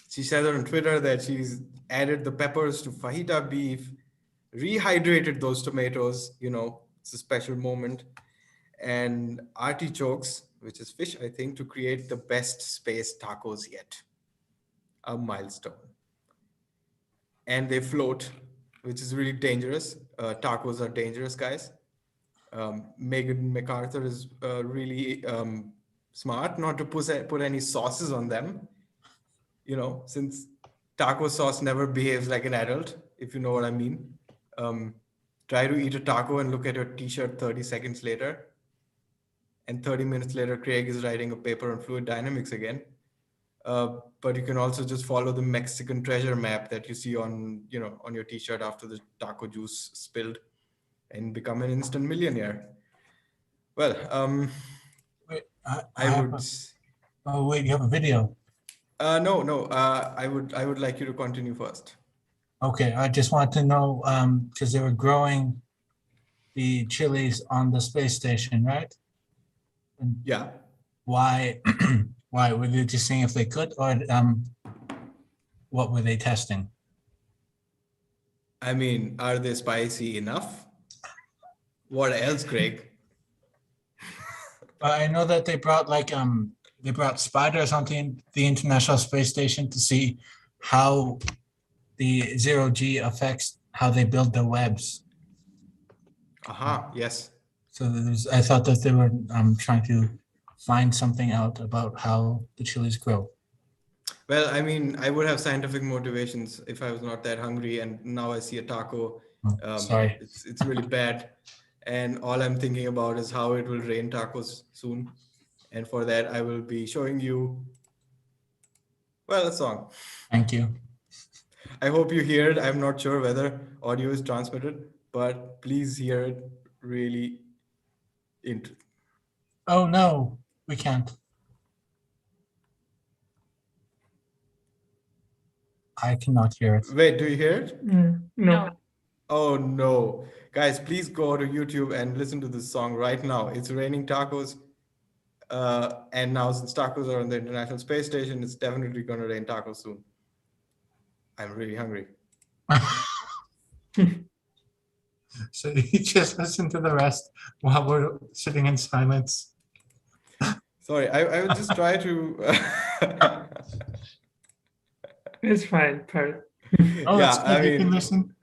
She said on Twitter that she's added the peppers to fajita beef, rehydrated those tomatoes, it's a special moment, and artichokes, which is fish, I think, to create the best space tacos yet. A milestone. And they float, which is really dangerous. Tacos are dangerous, guys. Megan MacArthur is really smart not to put any sauces on them, since taco sauce never behaves like an adult, if you know what I mean. Try to eat a taco and look at your t-shirt 30 seconds later. And 30 minutes later, Craig is writing a paper on fluid dynamics again. But you can also just follow the Mexican treasure map that you see on your t-shirt after the taco juice spilled and become an instant millionaire. Well, Wait, I would. Oh wait, you have a video. No. I would like you to continue first. Okay, I just want to know because they were growing the chilies on the space station, right? And Yeah. why? Why were they just seeing if they could, or what were they testing? I mean, are they spicy enough? What else, Craig? I know that they brought they brought spiders onto the International Space Station to see how the zero-G affects how they build their webs. Aha, yes. So I thought that they were trying to find something out about how the chilies grow. Well, I mean, I would have scientific motivations if I was not that hungry, and now I see a taco. Sorry. It's really bad. And all I'm thinking about is how it will rain tacos soon. And for that, I will be showing you, a song. Thank you. I hope you hear it. I'm not sure whether audio is transmitted, but please hear it really into. Oh no, we can't. I cannot hear it. Wait, do you hear it? No. Oh no. Guys, please go to YouTube and listen to this song right now. It's raining tacos. And now since tacos are on the International Space Station, it's definitely going to rain tacos soon. I'm really hungry. So you just listen to the rest while we're sitting in silence. Sorry, I will just try to. It's fine, Parrot. Oh, Yeah, it's good. I You can mean, listen.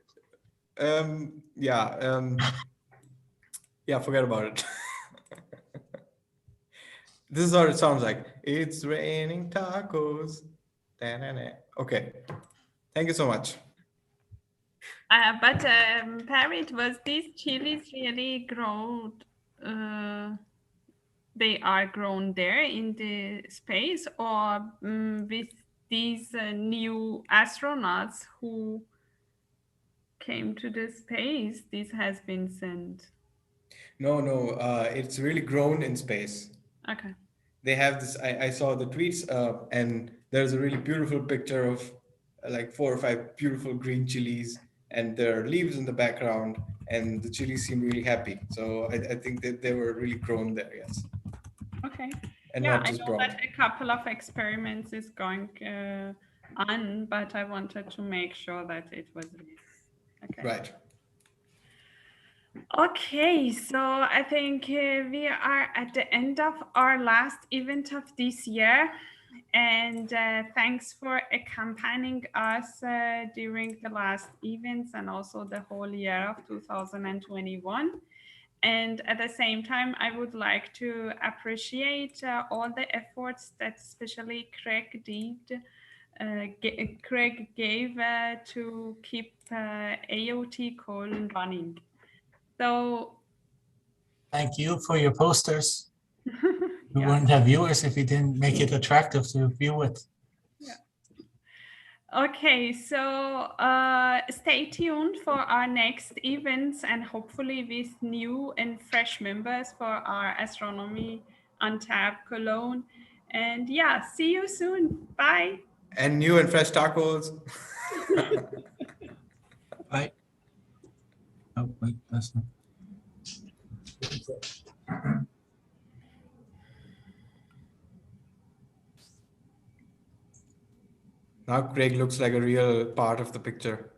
Yeah, forget about it. This is what it sounds like. It's raining tacos. Da-na-na. Okay. Thank you so much. But Parrot, was these chilies really grown? They are grown there in the space, or with these new astronauts who came to the space, this has been sent? No, it's really grown in space. Okay. They have this, I saw the tweets, and there's a really beautiful picture of like 4 or 5 beautiful green chilies, and there are leaves in the background, and the chilies seem really happy. So I think that they were really grown there, yes. Okay. And Yeah, not I just know brown. that a couple of experiments is going on, but I wanted to make sure that it was real. Okay. Right. Okay, so I think we are at the end of our last event of this year. And thanks for accompanying us during the last events and also the whole year of 2021. And at the same time, I would like to appreciate all the efforts that especially Craig gave to keep AoT Koeln running. So Thank you for your posters. We yeah. wouldn't have viewers if you didn't make it attractive to view it. Yeah. Okay, so stay tuned for our next events and hopefully with new and fresh members for our astronomy Untitled Cologne. And yeah, see you soon. Bye. And new and fresh tacos. Bye. Oh, wait, that's not. Now Craig looks like a real part of the picture.